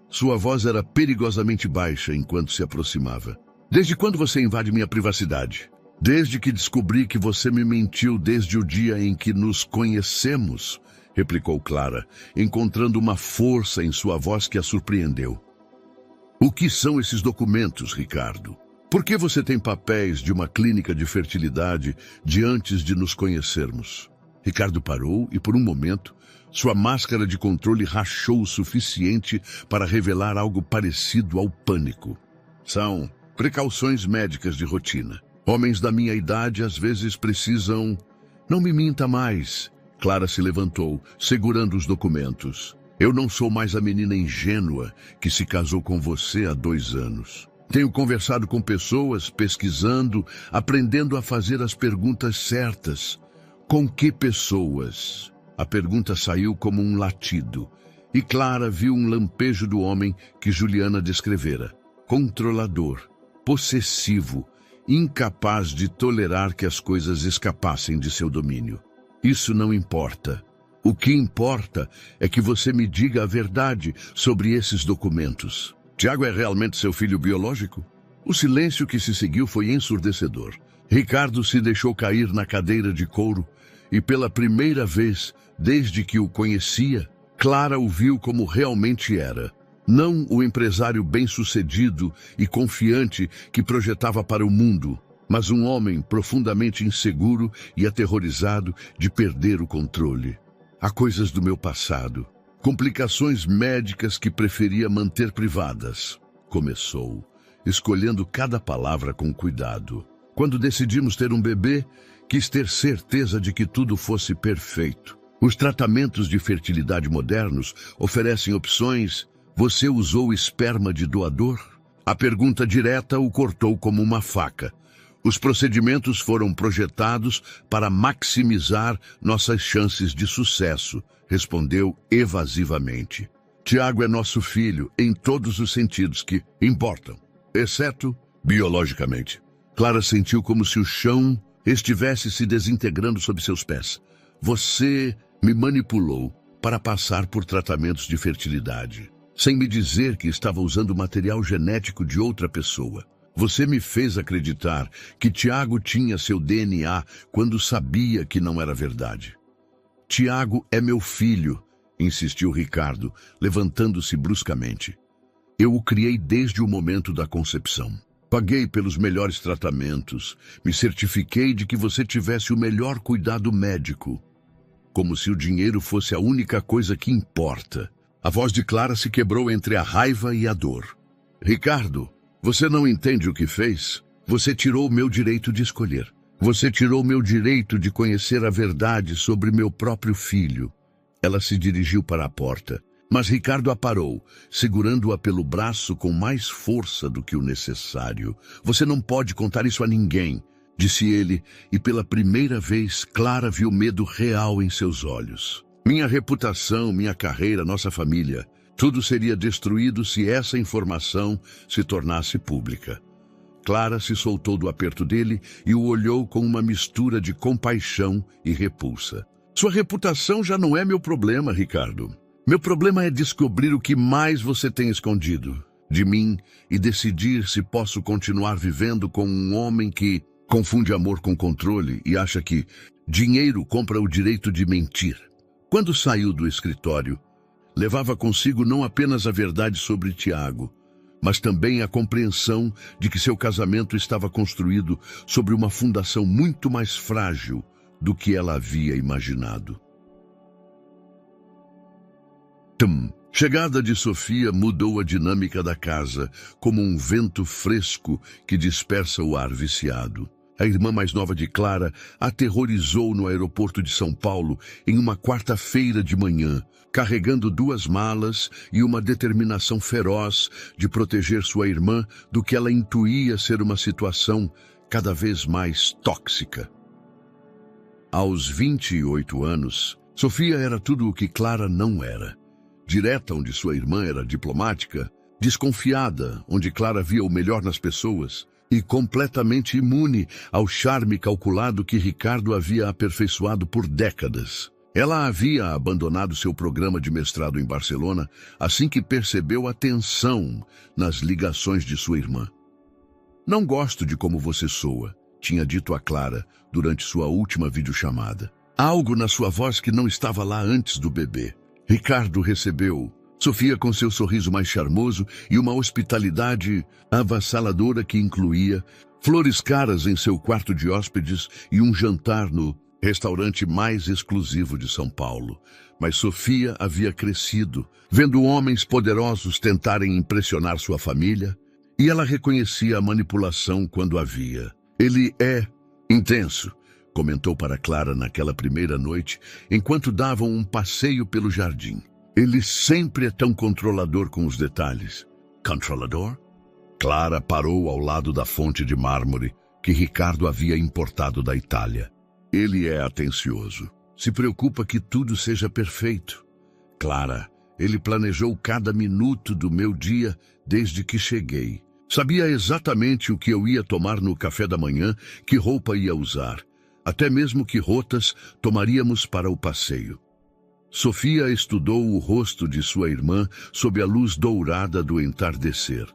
Sua voz era perigosamente baixa enquanto se aproximava. Desde quando você invade minha privacidade? Desde que descobri que você me mentiu desde o dia em que nos conhecemos, replicou Clara, encontrando uma força em sua voz que a surpreendeu. O que são esses documentos, Ricardo? Por que você tem papéis de uma clínica de fertilidade de antes de nos conhecermos? Ricardo parou e, por um momento, sua máscara de controle rachou o suficiente para revelar algo parecido ao pânico. São precauções médicas de rotina. Homens da minha idade às vezes precisam... Não me minta mais. Clara se levantou, segurando os documentos. Eu não sou mais a menina ingênua que se casou com você há 2 anos. Tenho conversado com pessoas, pesquisando, aprendendo a fazer as perguntas certas. Com que pessoas? A pergunta saiu como um latido, e Clara viu um lampejo do homem que Juliana descrevera. Controlador, possessivo, incapaz de tolerar que as coisas escapassem de seu domínio. Isso não importa. O que importa é que você me diga a verdade sobre esses documentos. Tiago é realmente seu filho biológico? O silêncio que se seguiu foi ensurdecedor. Ricardo se deixou cair na cadeira de couro e, pela primeira vez desde que o conhecia, Clara o viu como realmente era. Não o empresário bem-sucedido e confiante que projetava para o mundo, mas um homem profundamente inseguro e aterrorizado de perder o controle. Há coisas do meu passado, complicações médicas que preferia manter privadas. Começou, escolhendo cada palavra com cuidado. Quando decidimos ter um bebê, quis ter certeza de que tudo fosse perfeito. Os tratamentos de fertilidade modernos oferecem opções. Você usou esperma de doador? A pergunta direta o cortou como uma faca. Os procedimentos foram projetados para maximizar nossas chances de sucesso, respondeu evasivamente. Tiago é nosso filho em todos os sentidos que importam, exceto biologicamente. Clara sentiu como se o chão estivesse se desintegrando sob seus pés. Você me manipulou para passar por tratamentos de fertilidade, sem me dizer que estava usando material genético de outra pessoa. Você me fez acreditar que Tiago tinha seu DNA quando sabia que não era verdade. Tiago é meu filho, insistiu Ricardo, levantando-se bruscamente. Eu o criei desde o momento da concepção. Paguei pelos melhores tratamentos, me certifiquei de que você tivesse o melhor cuidado médico. Como se o dinheiro fosse a única coisa que importa. A voz de Clara se quebrou entre a raiva e a dor. Ricardo, você não entende o que fez? Você tirou o meu direito de escolher. Você tirou o meu direito de conhecer a verdade sobre meu próprio filho. Ela se dirigiu para a porta, mas Ricardo a parou, segurando-a pelo braço com mais força do que o necessário. Você não pode contar isso a ninguém, disse ele, e pela primeira vez Clara viu medo real em seus olhos. Minha reputação, minha carreira, nossa família, tudo seria destruído se essa informação se tornasse pública. Clara se soltou do aperto dele e o olhou com uma mistura de compaixão e repulsa. Sua reputação já não é meu problema, Ricardo. Meu problema é descobrir o que mais você tem escondido de mim e decidir se posso continuar vivendo com um homem que confunde amor com controle e acha que dinheiro compra o direito de mentir. Quando saiu do escritório, levava consigo não apenas a verdade sobre Tiago, mas também a compreensão de que seu casamento estava construído sobre uma fundação muito mais frágil do que ela havia imaginado. Chegada de Sofia mudou a dinâmica da casa, como um vento fresco que dispersa o ar viciado. A irmã mais nova de Clara aterrorizou no aeroporto de São Paulo em uma quarta-feira de manhã, carregando 2 malas e uma determinação feroz de proteger sua irmã do que ela intuía ser uma situação cada vez mais tóxica. Aos 28 anos, Sofia era tudo o que Clara não era. Direta onde sua irmã era diplomática, desconfiada onde Clara via o melhor nas pessoas, e completamente imune ao charme calculado que Ricardo havia aperfeiçoado por décadas. Ela havia abandonado seu programa de mestrado em Barcelona assim que percebeu a tensão nas ligações de sua irmã. Não gosto de como você soa, tinha dito a Clara durante sua última videochamada. Há algo na sua voz que não estava lá antes do bebê. Ricardo recebeu Sofia com seu sorriso mais charmoso e uma hospitalidade avassaladora que incluía flores caras em seu quarto de hóspedes e um jantar no restaurante mais exclusivo de São Paulo. Mas Sofia havia crescido, vendo homens poderosos tentarem impressionar sua família, e ela reconhecia a manipulação quando havia. Ele é intenso, comentou para Clara naquela primeira noite, enquanto davam um passeio pelo jardim. Ele sempre é tão controlador com os detalhes. Controlador? Clara parou ao lado da fonte de mármore que Ricardo havia importado da Itália. Ele é atencioso. Se preocupa que tudo seja perfeito. Clara, ele planejou cada minuto do meu dia desde que cheguei. Sabia exatamente o que eu ia tomar no café da manhã, que roupa ia usar, até mesmo que rotas tomaríamos para o passeio. Sofia estudou o rosto de sua irmã sob a luz dourada do entardecer.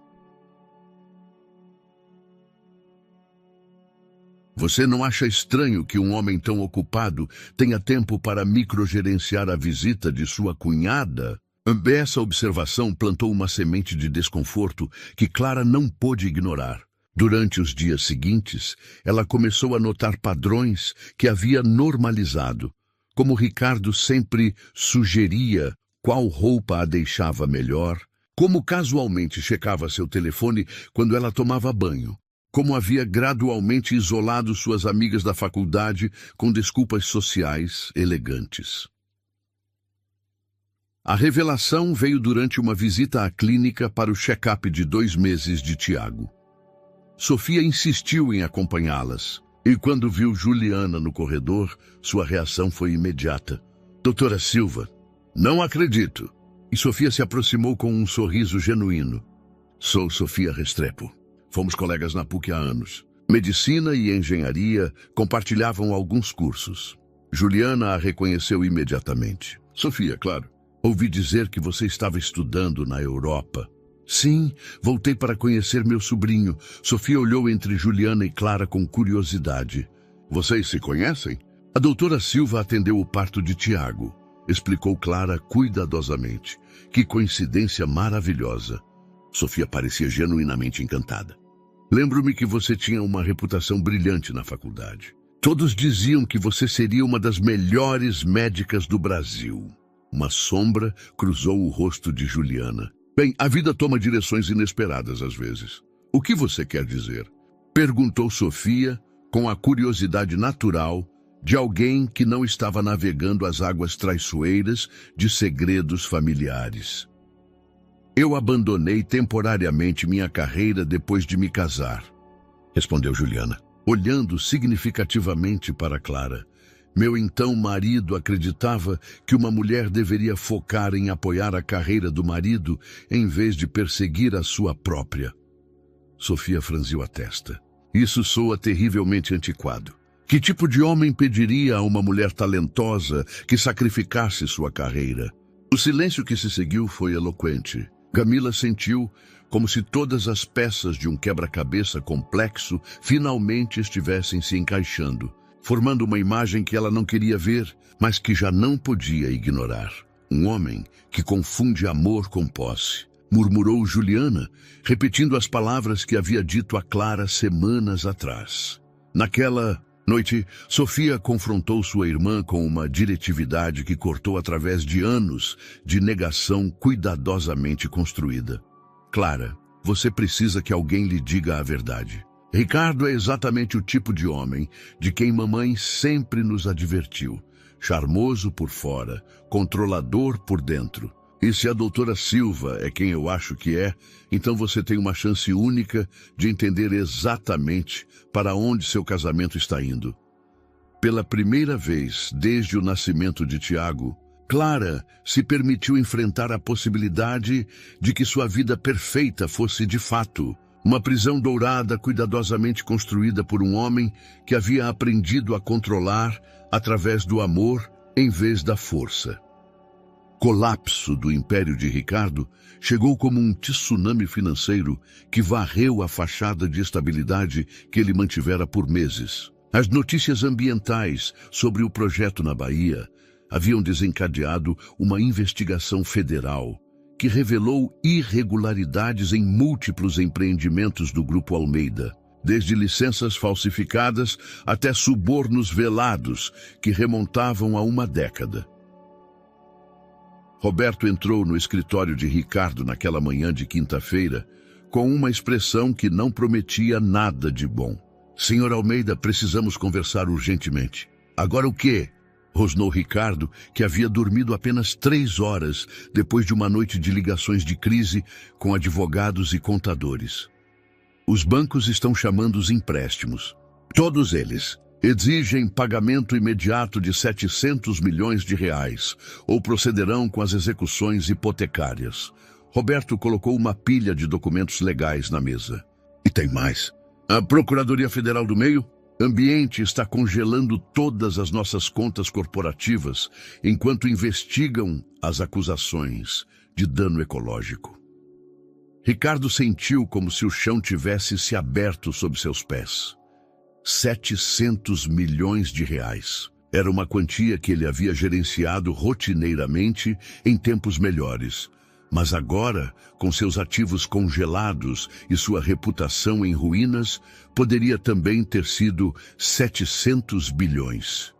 Você não acha estranho que um homem tão ocupado tenha tempo para microgerenciar a visita de sua cunhada? Essa observação plantou uma semente de desconforto que Clara não pôde ignorar. Durante os dias seguintes, ela começou a notar padrões que havia normalizado, como Ricardo sempre sugeria qual roupa a deixava melhor, como casualmente checava seu telefone quando ela tomava banho, como havia gradualmente isolado suas amigas da faculdade com desculpas sociais elegantes. A revelação veio durante uma visita à clínica para o check-up de 2 meses de Tiago. Sofia insistiu em acompanhá-las, e quando viu Juliana no corredor, sua reação foi imediata. Doutora Silva, não acredito. E Sofia se aproximou com um sorriso genuíno. Sou Sofia Restrepo. Fomos colegas na PUC há anos. Medicina e engenharia compartilhavam alguns cursos. Juliana a reconheceu imediatamente. Sofia, claro. Ouvi dizer que você estava estudando na Europa. Sim, voltei para conhecer meu sobrinho. Sofia olhou entre Juliana e Clara com curiosidade. Vocês se conhecem? A doutora Silva atendeu o parto de Tiago, explicou Clara cuidadosamente. Que coincidência maravilhosa. Sofia parecia genuinamente encantada. Lembro-me que você tinha uma reputação brilhante na faculdade. Todos diziam que você seria uma das melhores médicas do Brasil. Uma sombra cruzou o rosto de Juliana. Bem, a vida toma direções inesperadas às vezes. O que você quer dizer? Perguntou Sofia com a curiosidade natural de alguém que não estava navegando as águas traiçoeiras de segredos familiares. Eu abandonei temporariamente minha carreira depois de me casar, respondeu Juliana, olhando significativamente para Clara. Meu então marido acreditava que uma mulher deveria focar em apoiar a carreira do marido em vez de perseguir a sua própria. Sofia franziu a testa. Isso soa terrivelmente antiquado. Que tipo de homem pediria a uma mulher talentosa que sacrificasse sua carreira? O silêncio que se seguiu foi eloquente. Camila sentiu como se todas as peças de um quebra-cabeça complexo finalmente estivessem se encaixando, formando uma imagem que ela não queria ver, mas que já não podia ignorar. Um homem que confunde amor com posse, murmurou Juliana, repetindo as palavras que havia dito a Clara semanas atrás. Naquela noite, Sofia confrontou sua irmã com uma diretividade que cortou através de anos de negação cuidadosamente construída. Clara, você precisa que alguém lhe diga a verdade. Ricardo é exatamente o tipo de homem de quem mamãe sempre nos advertiu. Charmoso por fora, controlador por dentro. E se a doutora Silva é quem eu acho que é, então você tem uma chance única de entender exatamente para onde seu casamento está indo. Pela primeira vez desde o nascimento de Tiago, Clara se permitiu enfrentar a possibilidade de que sua vida perfeita fosse de fato uma prisão dourada cuidadosamente construída por um homem que havia aprendido a controlar através do amor em vez da força. Colapso do império de Ricardo chegou como um tsunami financeiro que varreu a fachada de estabilidade que ele mantivera por meses. As notícias ambientais sobre o projeto na Bahia haviam desencadeado uma investigação federal que revelou irregularidades em múltiplos empreendimentos do Grupo Almeida, desde licenças falsificadas até subornos velados que remontavam a uma década. Roberto entrou no escritório de Ricardo naquela manhã de quinta-feira com uma expressão que não prometia nada de bom. Senhor Almeida, precisamos conversar urgentemente. Agora o quê? Rosnou Ricardo, que havia dormido apenas 3 horas depois de uma noite de ligações de crise com advogados e contadores. Os bancos estão chamando os empréstimos. Todos eles exigem pagamento imediato de 700 milhões de reais ou procederão com as execuções hipotecárias. Roberto colocou uma pilha de documentos legais na mesa. E tem mais. A Procuradoria Federal do Meio Ambiente está congelando todas as nossas contas corporativas enquanto investigam as acusações de dano ecológico. Ricardo sentiu como se o chão tivesse se aberto sob seus pés. 700 milhões de reais. Era uma quantia que ele havia gerenciado rotineiramente em tempos melhores. Mas agora, com seus ativos congelados e sua reputação em ruínas, poderia também ter sido 700 bilhões.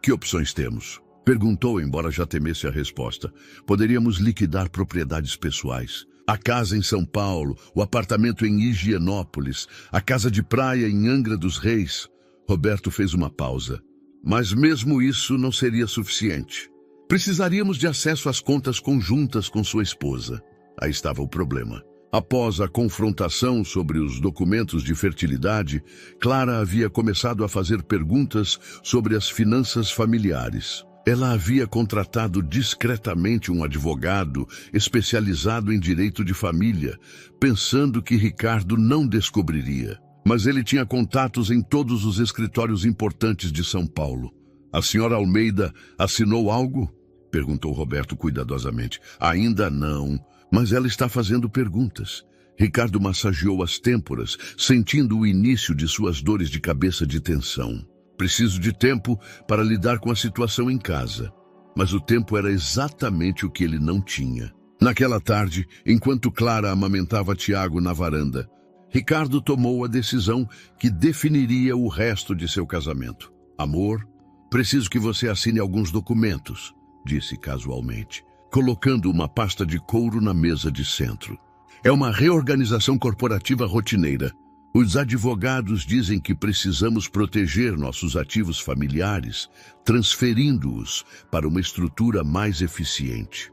Que opções temos? Perguntou, embora já temesse a resposta. Poderíamos liquidar propriedades pessoais. A casa em São Paulo, o apartamento em Higienópolis, a casa de praia em Angra dos Reis. Roberto fez uma pausa. Mas mesmo isso não seria suficiente. Precisaríamos de acesso às contas conjuntas com sua esposa. Aí estava o problema. Após a confrontação sobre os documentos de fertilidade, Clara havia começado a fazer perguntas sobre as finanças familiares. Ela havia contratado discretamente um advogado especializado em direito de família, pensando que Ricardo não descobriria. Mas ele tinha contatos em todos os escritórios importantes de São Paulo. A senhora Almeida assinou algo? Perguntou Roberto cuidadosamente. Ainda não, mas ela está fazendo perguntas. Ricardo massageou as têmporas, sentindo o início de suas dores de cabeça de tensão. Preciso de tempo para lidar com a situação em casa. Mas o tempo era exatamente o que ele não tinha. Naquela tarde, enquanto Clara amamentava Tiago na varanda, Ricardo tomou a decisão que definiria o resto de seu casamento. Amor, preciso que você assine alguns documentos, disse casualmente, colocando uma pasta de couro na mesa de centro. É uma reorganização corporativa rotineira. Os advogados dizem que precisamos proteger nossos ativos familiares, transferindo-os para uma estrutura mais eficiente.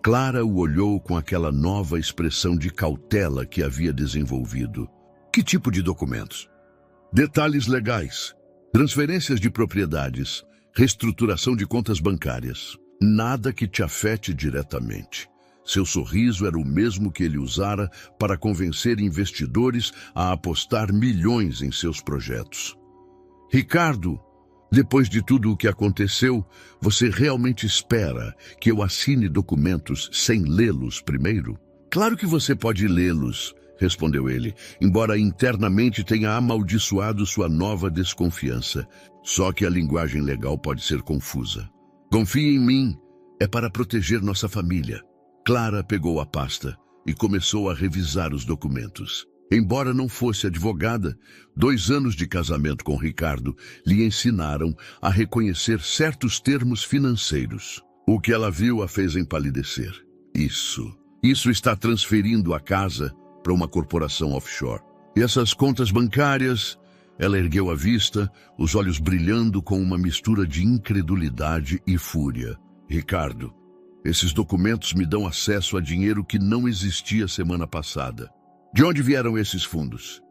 Clara o olhou com aquela nova expressão de cautela que havia desenvolvido. Que tipo de documentos? Detalhes legais, transferências de propriedades, reestruturação de contas bancárias. Nada que te afete diretamente. Seu sorriso era o mesmo que ele usara para convencer investidores a apostar milhões em seus projetos. Ricardo, depois de tudo o que aconteceu, você realmente espera que eu assine documentos sem lê-los primeiro? Claro que você pode lê-los, respondeu ele, embora internamente tenha amaldiçoado sua nova desconfiança. Só que a linguagem legal pode ser confusa. Confie em mim, é para proteger nossa família. Clara pegou a pasta e começou a revisar os documentos. Embora não fosse advogada, 2 anos de casamento com Ricardo lhe ensinaram a reconhecer certos termos financeiros. O que ela viu a fez empalidecer. Isso está transferindo a casa para uma corporação offshore. E essas contas bancárias, ela ergueu a vista, os olhos brilhando com uma mistura de incredulidade e fúria. Ricardo, esses documentos me dão acesso a dinheiro que não existia semana passada. De onde vieram esses fundos?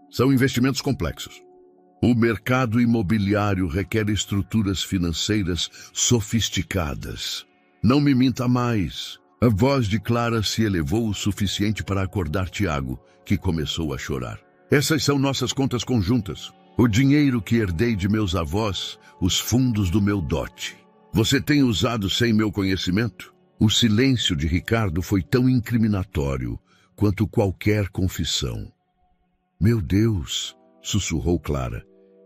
São investimentos complexos. O mercado imobiliário requer estruturas financeiras sofisticadas. Não me minta mais. A voz de Clara se elevou o suficiente para acordar Tiago, que começou a chorar. Essas são nossas contas conjuntas. O dinheiro que herdei de meus avós, os fundos do meu dote. Você tem usado sem meu conhecimento? O silêncio de Ricardo foi tão incriminatório quanto qualquer confissão. Meu Deus, sussurrou Clara,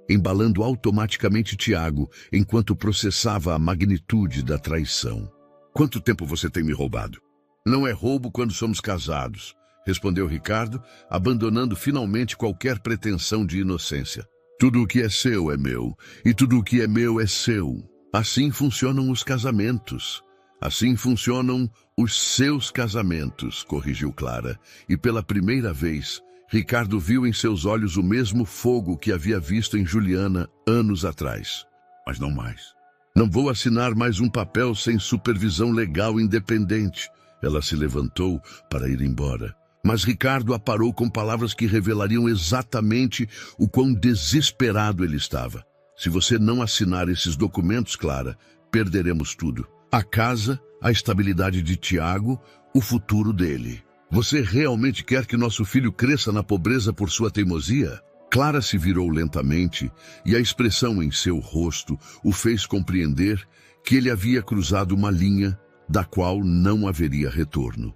embalando automaticamente Tiago enquanto processava a magnitude da traição. Quanto tempo você tem me roubado? Não é roubo quando somos casados, respondeu Ricardo, abandonando finalmente qualquer pretensão de inocência. Tudo o que é seu é meu, e tudo o que é meu é seu. Assim funcionam os casamentos. Assim funcionam os seus casamentos, corrigiu Clara, e pela primeira vez, Ricardo viu em seus olhos o mesmo fogo que havia visto em Juliana anos atrás. Mas não mais. Não vou assinar mais um papel sem supervisão legal independente. Ela se levantou para ir embora, Mas Ricardo a parou com palavras que revelariam exatamente o quão desesperado ele estava. Se você não assinar esses documentos, Clara, perderemos tudo. A casa, a estabilidade de Tiago, o futuro dele. Você realmente quer que nosso filho cresça na pobreza por sua teimosia? Clara se virou lentamente e a expressão em seu rosto o fez compreender que ele havia cruzado uma linha da qual não haveria retorno.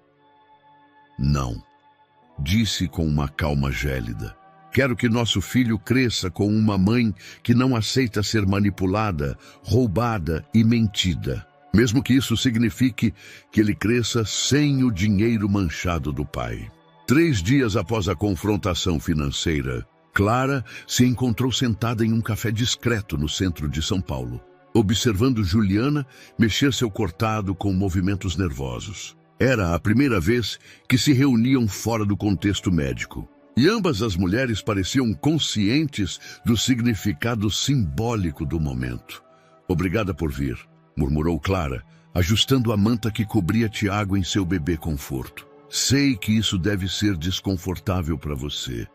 Não, disse com uma calma gélida. Quero que nosso filho cresça com uma mãe que não aceita ser manipulada, roubada e mentida. Mesmo que isso signifique que ele cresça sem o dinheiro manchado do pai. 3 dias após a confrontação financeira, Clara se encontrou sentada em um café discreto no centro de São Paulo, observando Juliana mexer seu cortado com movimentos nervosos. Era a primeira vez que se reuniam fora do contexto médico. E ambas as mulheres pareciam conscientes do significado simbólico do momento. Obrigada por vir, murmurou Clara, ajustando a manta que cobria Tiago em seu bebê conforto. Sei que isso deve ser desconfortável para você.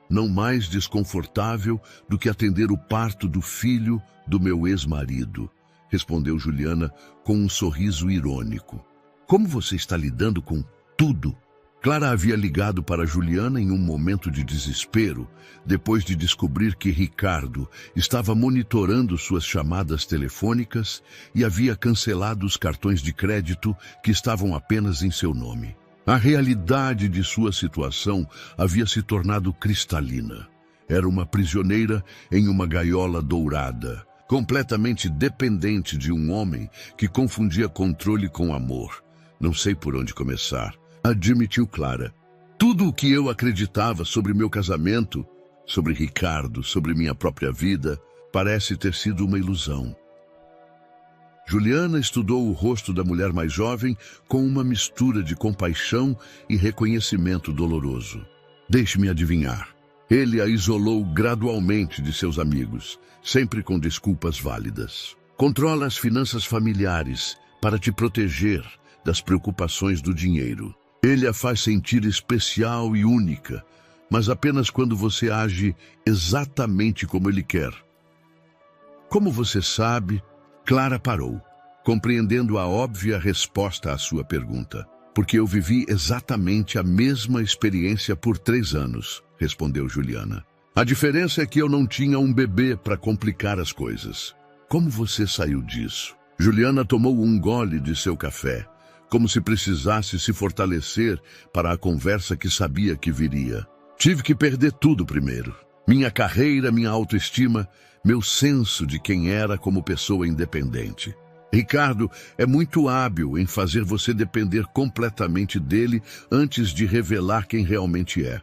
Não mais desconfortável do que atender o parto do filho do meu ex-marido, respondeu Juliana com um sorriso irônico. Como você está lidando com tudo? Clara havia ligado para Juliana em um momento de desespero, depois de descobrir que Ricardo estava monitorando suas chamadas telefônicas e havia cancelado os cartões de crédito que estavam apenas em seu nome. A realidade de sua situação havia se tornado cristalina. Era uma prisioneira em uma gaiola dourada, completamente dependente de um homem que confundia controle com amor. Não sei por onde começar, admitiu Clara. Tudo o que eu acreditava sobre meu casamento, sobre Ricardo, sobre minha própria vida, parece ter sido uma ilusão. Juliana estudou o rosto da mulher mais jovem com uma mistura de compaixão e reconhecimento doloroso. Deixe-me adivinhar. Ele a isolou gradualmente de seus amigos, sempre com desculpas válidas. Controla as finanças familiares para te proteger das preocupações do dinheiro. Ele a faz sentir especial e única, mas apenas quando você age exatamente como ele quer. Como você sabe, Clara parou, compreendendo a óbvia resposta à sua pergunta. Porque eu vivi exatamente a mesma experiência por 3 anos, respondeu Juliana. A diferença é que eu não tinha um bebê para complicar as coisas. Como você saiu disso? Juliana tomou um gole de seu café, como se precisasse se fortalecer para a conversa que sabia que viria. Tive que perder tudo primeiro. Minha carreira, minha autoestima, meu senso de quem era como pessoa independente. Ricardo é muito hábil em fazer você depender completamente dele antes de revelar quem realmente é.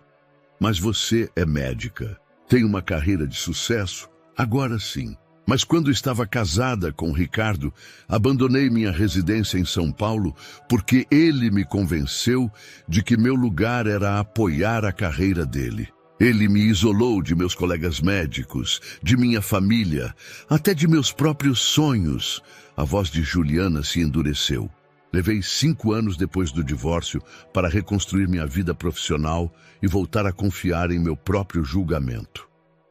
Mas você é médica, tem uma carreira de sucesso, agora sim. Mas quando estava casada com Ricardo, abandonei minha residência em São Paulo porque ele me convenceu de que meu lugar era apoiar a carreira dele. Ele me isolou de meus colegas médicos, de minha família, até de meus próprios sonhos. A voz de Juliana se endureceu. Levei 5 anos depois do divórcio para reconstruir minha vida profissional e voltar a confiar em meu próprio julgamento.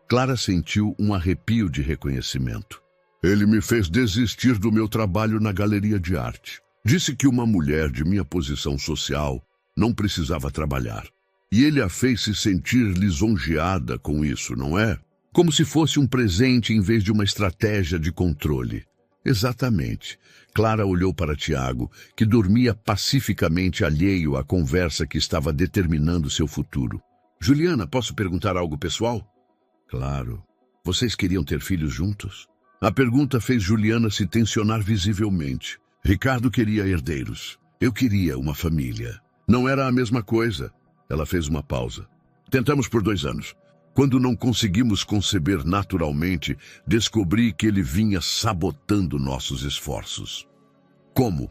Clara sentiu um arrepio de reconhecimento. Ele me fez desistir do meu trabalho na galeria de arte. Disse que uma mulher de minha posição social não precisava trabalhar. E ele a fez se sentir lisonjeada com isso, não é? Como se fosse um presente em vez de uma estratégia de controle. Exatamente. Clara olhou para Tiago, que dormia pacificamente alheio à conversa que estava determinando seu futuro. Juliana, posso perguntar algo pessoal? Claro. Vocês queriam ter filhos juntos? A pergunta fez Juliana se tensionar visivelmente. Ricardo queria herdeiros. Eu queria uma família. Não era a mesma coisa. Ela fez uma pausa. Tentamos por 2 anos. Quando não conseguimos conceber naturalmente, descobri que ele vinha sabotando nossos esforços. Como?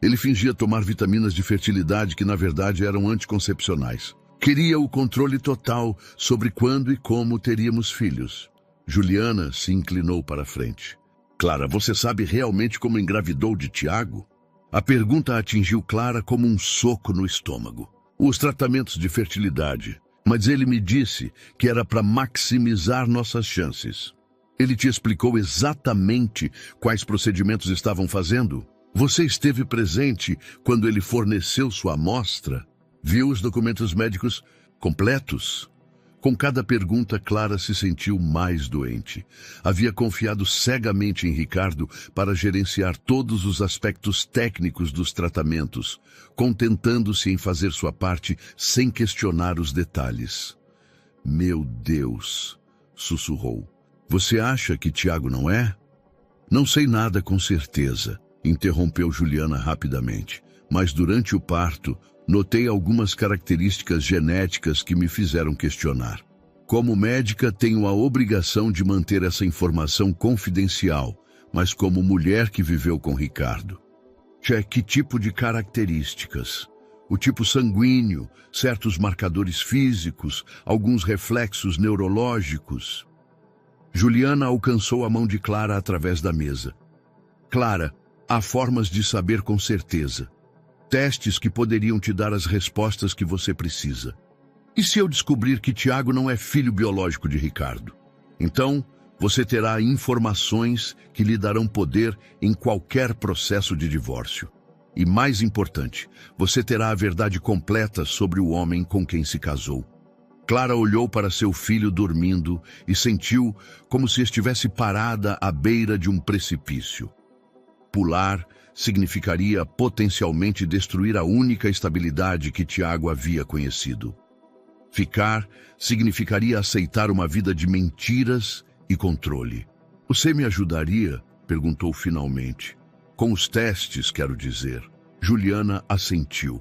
Ele fingia tomar vitaminas de fertilidade que na verdade eram anticoncepcionais. Queria o controle total sobre quando e como teríamos filhos. Juliana se inclinou para a frente. Clara, você sabe realmente como engravidou de Tiago? A pergunta atingiu Clara como um soco no estômago. Os tratamentos de fertilidade. Mas ele me disse que era para maximizar nossas chances. Ele te explicou exatamente quais procedimentos estavam fazendo? Você esteve presente quando ele forneceu sua amostra? Viu os documentos médicos completos? Com cada pergunta, Clara se sentiu mais doente. Havia confiado cegamente em Ricardo para gerenciar todos os aspectos técnicos dos tratamentos, contentando-se em fazer sua parte sem questionar os detalhes. Meu Deus, sussurrou. Você acha que Tiago não é? Não sei nada com certeza, interrompeu Juliana rapidamente. Mas durante o parto, notei algumas características genéticas que me fizeram questionar. Como médica, tenho a obrigação de manter essa informação confidencial, mas como mulher que viveu com Ricardo. Que tipo de características? O tipo sanguíneo, certos marcadores físicos, alguns reflexos neurológicos. Juliana alcançou a mão de Clara através da mesa. Clara, há formas de saber com certeza. Testes que poderiam te dar as respostas que você precisa. E se eu descobrir que Tiago não é filho biológico de Ricardo? Então, você terá informações que lhe darão poder em qualquer processo de divórcio. E mais importante, você terá a verdade completa sobre o homem com quem se casou. Clara olhou para seu filho dormindo e sentiu como se estivesse parada à beira de um precipício. Pular significaria potencialmente destruir a única estabilidade que Tiago havia conhecido. Ficar significaria aceitar uma vida de mentiras e controle. Você me ajudaria? Perguntou finalmente. Com os testes, quero dizer. Juliana assentiu.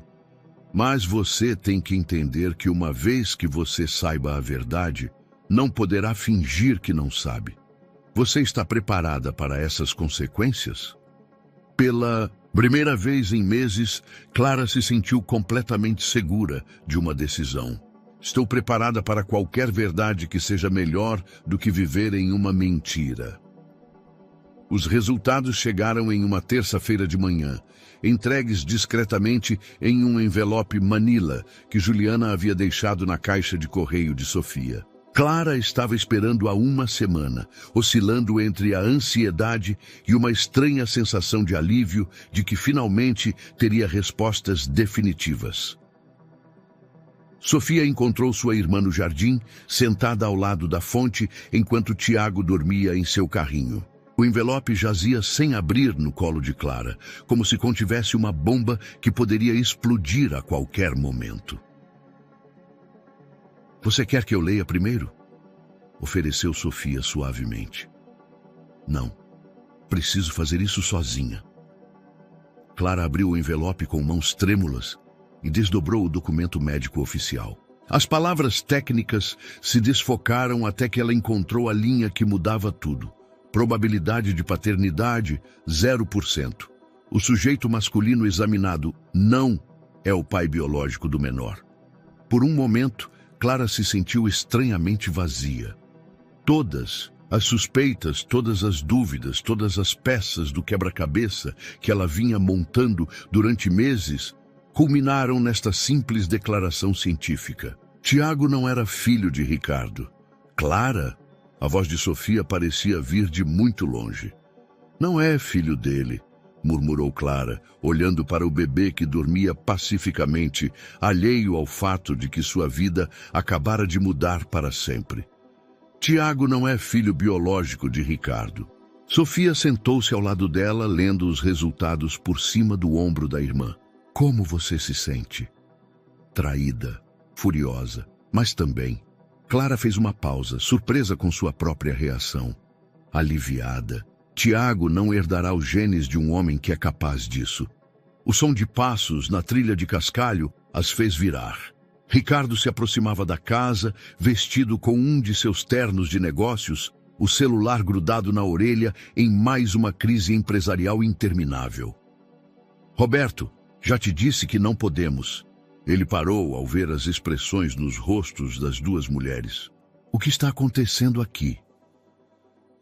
Mas você tem que entender que uma vez que você saiba a verdade, não poderá fingir que não sabe. Você está preparada para essas consequências? Pela primeira vez em meses, Clara se sentiu completamente segura de uma decisão. Estou preparada para qualquer verdade que seja melhor do que viver em uma mentira. Os resultados chegaram em uma terça-feira de manhã, entregues discretamente em um envelope Manila que Juliana havia deixado na caixa de correio de Sofia. Clara estava esperando há uma semana, oscilando entre a ansiedade e uma estranha sensação de alívio de que finalmente teria respostas definitivas. Sofia encontrou sua irmã no jardim, sentada ao lado da fonte, enquanto Tiago dormia em seu carrinho. O envelope jazia sem abrir no colo de Clara, como se contivesse uma bomba que poderia explodir a qualquer momento. Você quer que eu leia primeiro? Ofereceu Sofia suavemente. Não, preciso fazer isso sozinha. Clara abriu o envelope com mãos trêmulas e desdobrou o documento médico oficial. As palavras técnicas se desfocaram até que ela encontrou a linha que mudava tudo. Probabilidade de paternidade, 0%. O sujeito masculino examinado não é o pai biológico do menor. Por um momento, Clara se sentiu estranhamente vazia. Todas as suspeitas, todas as dúvidas, todas as peças do quebra-cabeça que ela vinha montando durante meses culminaram nesta simples declaração científica. Tiago não era filho de Ricardo. Clara? A voz de Sofia parecia vir de muito longe. Não é filho dele, murmurou Clara, olhando para o bebê que dormia pacificamente, alheio ao fato de que sua vida acabara de mudar para sempre. Tiago não é filho biológico de Ricardo. Sofia sentou-se ao lado dela, lendo os resultados por cima do ombro da irmã. Como você se sente? Traída, furiosa, mas também. Clara fez uma pausa, surpresa com sua própria reação. Aliviada. Tiago não herdará os genes de um homem que é capaz disso. O som de passos na trilha de cascalho as fez virar. Ricardo se aproximava da casa, vestido com um de seus ternos de negócios, o celular grudado na orelha em mais uma crise empresarial interminável. Roberto, já te disse que não podemos. Ele parou ao ver as expressões nos rostos das duas mulheres. O que está acontecendo aqui?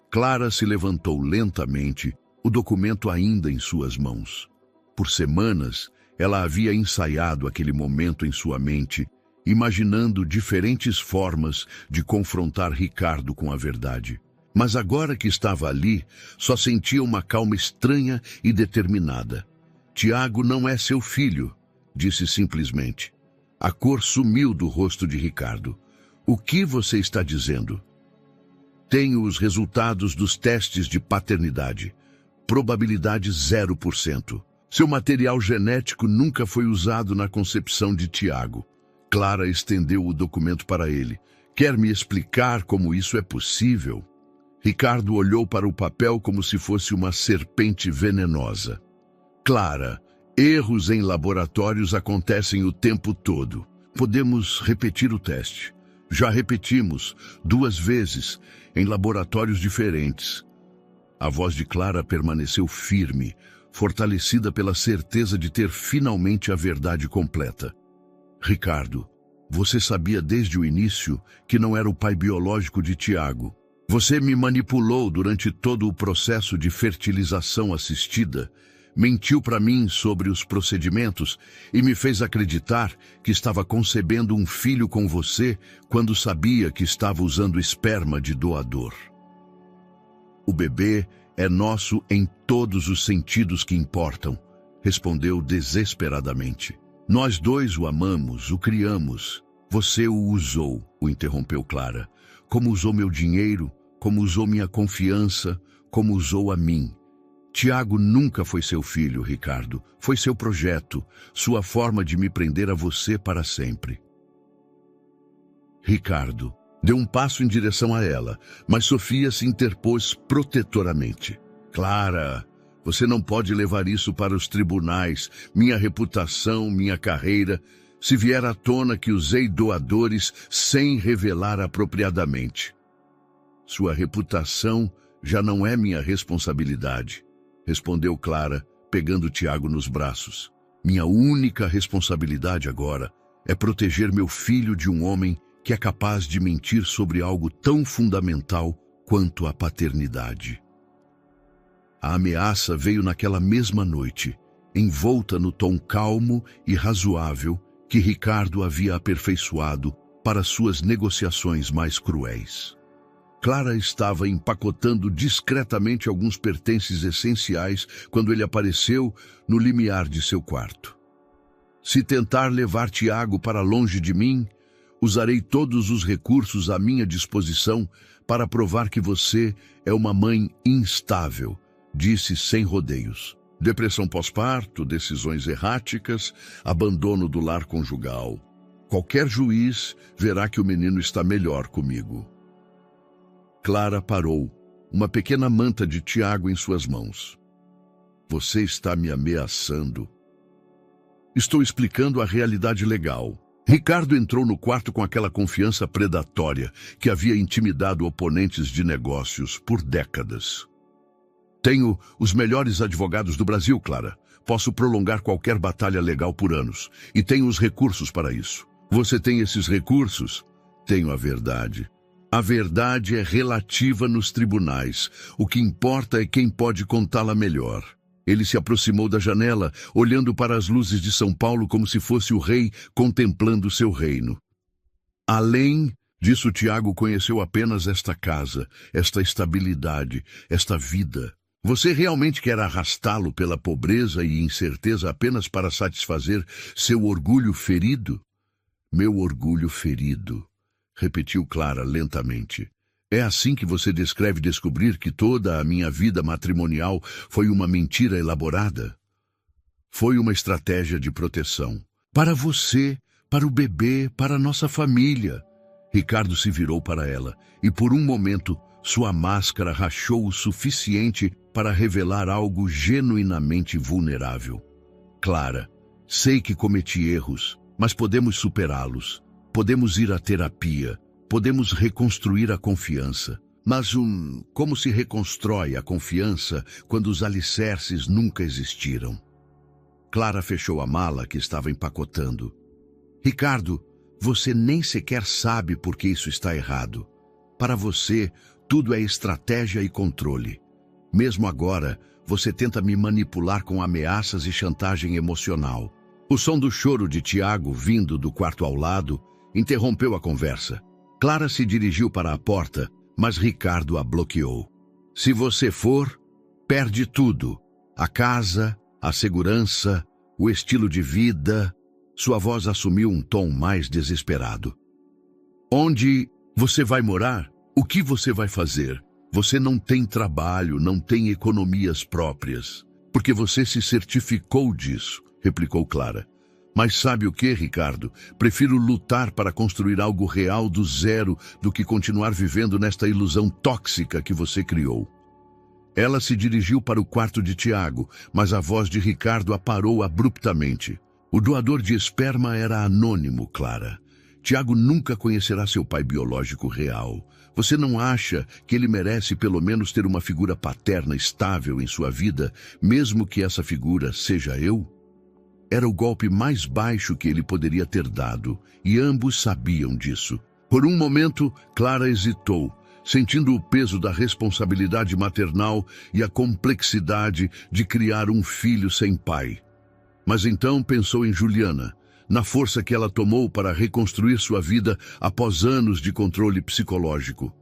Clara se levantou lentamente, o documento ainda em suas mãos. Por semanas, Ela havia ensaiado aquele momento em sua mente, imaginando diferentes formas de confrontar Ricardo com a verdade. Mas agora que estava ali, só sentia uma calma estranha e determinada. Tiago não é seu filho, disse simplesmente. A cor sumiu do rosto de Ricardo. O que você está dizendo? Tenho os resultados dos testes de paternidade. Probabilidade 0%. Seu material genético nunca foi usado na concepção de Tiago. Clara estendeu o documento para ele. Quer me explicar como isso é possível? Ricardo olhou para o papel como se fosse uma serpente venenosa. Clara, erros em laboratórios acontecem o tempo todo. Podemos repetir o teste. Já repetimos 2 vezes, em laboratórios diferentes. A voz de Clara permaneceu firme, fortalecida pela certeza de ter finalmente a verdade completa. Ricardo, você sabia desde o início que não era o pai biológico de Tiago. Você me manipulou durante todo o processo de fertilização assistida, mentiu para mim sobre os procedimentos e me fez acreditar que estava concebendo um filho com você quando sabia que estava usando esperma de doador. O bebê é nosso em todos os sentidos que importam, respondeu desesperadamente. Nós dois o amamos, o criamos. Você o usou, o interrompeu Clara. Como usou meu dinheiro, como usou minha confiança, como usou a mim. Tiago nunca foi seu filho, Ricardo. Foi seu projeto, sua forma de me prender a você para sempre. Ricardo deu um passo em direção a ela, mas Sofia se interpôs protetoramente. Clara, você não pode levar isso para os tribunais, minha reputação, minha carreira, se vier à tona que usei doadores sem revelar apropriadamente. Sua reputação já não é minha responsabilidade, respondeu Clara, pegando Tiago nos braços. Minha única responsabilidade agora é proteger meu filho de um homem que é capaz de mentir sobre algo tão fundamental quanto a paternidade. A ameaça veio naquela mesma noite, envolta no tom calmo e razoável que Ricardo havia aperfeiçoado para suas negociações mais cruéis. Clara estava empacotando discretamente alguns pertences essenciais quando ele apareceu no limiar de seu quarto. Se tentar levar Tiago para longe de mim, usarei todos os recursos à minha disposição para provar que você é uma mãe instável, disse sem rodeios. Depressão pós-parto, decisões erráticas, abandono do lar conjugal. Qualquer juiz verá que o menino está melhor comigo. Clara parou, uma pequena manta de Tiago em suas mãos. Você está me ameaçando. Estou explicando a realidade legal. Ricardo entrou no quarto com aquela confiança predatória que havia intimidado oponentes de negócios por décadas. Tenho os melhores advogados do Brasil, Clara. Posso prolongar qualquer batalha legal por anos. E tenho os recursos para isso. Você tem esses recursos? Tenho a verdade. A verdade é relativa nos tribunais. O que importa é quem pode contá-la melhor. Ele se aproximou da janela, olhando para as luzes de São Paulo como se fosse o rei contemplando seu reino. Além disso, Tiago conheceu apenas esta casa, esta estabilidade, esta vida. Você realmente quer arrastá-lo pela pobreza e incerteza apenas para satisfazer seu orgulho ferido? Meu orgulho ferido, repetiu Clara lentamente. É assim que você descreve descobrir que toda a minha vida matrimonial foi uma mentira elaborada? Foi uma estratégia de proteção. Para você, para o bebê, para nossa família. Ricardo se virou para ela e por um momento sua máscara rachou o suficiente para revelar algo genuinamente vulnerável. Clara, sei que cometi erros, mas podemos superá-los. Podemos ir à terapia. Podemos reconstruir a confiança. Mas como se reconstrói a confiança quando os alicerces nunca existiram? Clara fechou a mala que estava empacotando. Ricardo, você nem sequer sabe por que isso está errado. Para você, tudo é estratégia e controle. Mesmo agora, você tenta me manipular com ameaças e chantagem emocional. O som do choro de Tiago, vindo do quarto ao lado, interrompeu a conversa. Clara se dirigiu para a porta, mas Ricardo a bloqueou. Se você for, perde tudo. A casa, a segurança, o estilo de vida. Sua voz assumiu um tom mais desesperado. Onde você vai morar? O que você vai fazer? Você não tem trabalho, não tem economias próprias. Porque você se certificou disso, replicou Clara. Mas sabe o que, Ricardo? Prefiro lutar para construir algo real do zero do que continuar vivendo nesta ilusão tóxica que você criou. Ela se dirigiu para o quarto de Tiago, mas a voz de Ricardo a parou abruptamente. O doador de esperma era anônimo, Clara. Tiago nunca conhecerá seu pai biológico real. Você não acha que ele merece pelo menos ter uma figura paterna estável em sua vida, mesmo que essa figura seja eu? Era o golpe mais baixo que ele poderia ter dado, e ambos sabiam disso. Por um momento, Clara hesitou, sentindo o peso da responsabilidade maternal e a complexidade de criar um filho sem pai. Mas então pensou em Juliana, na força que ela tomou para reconstruir sua vida após anos de controle psicológico.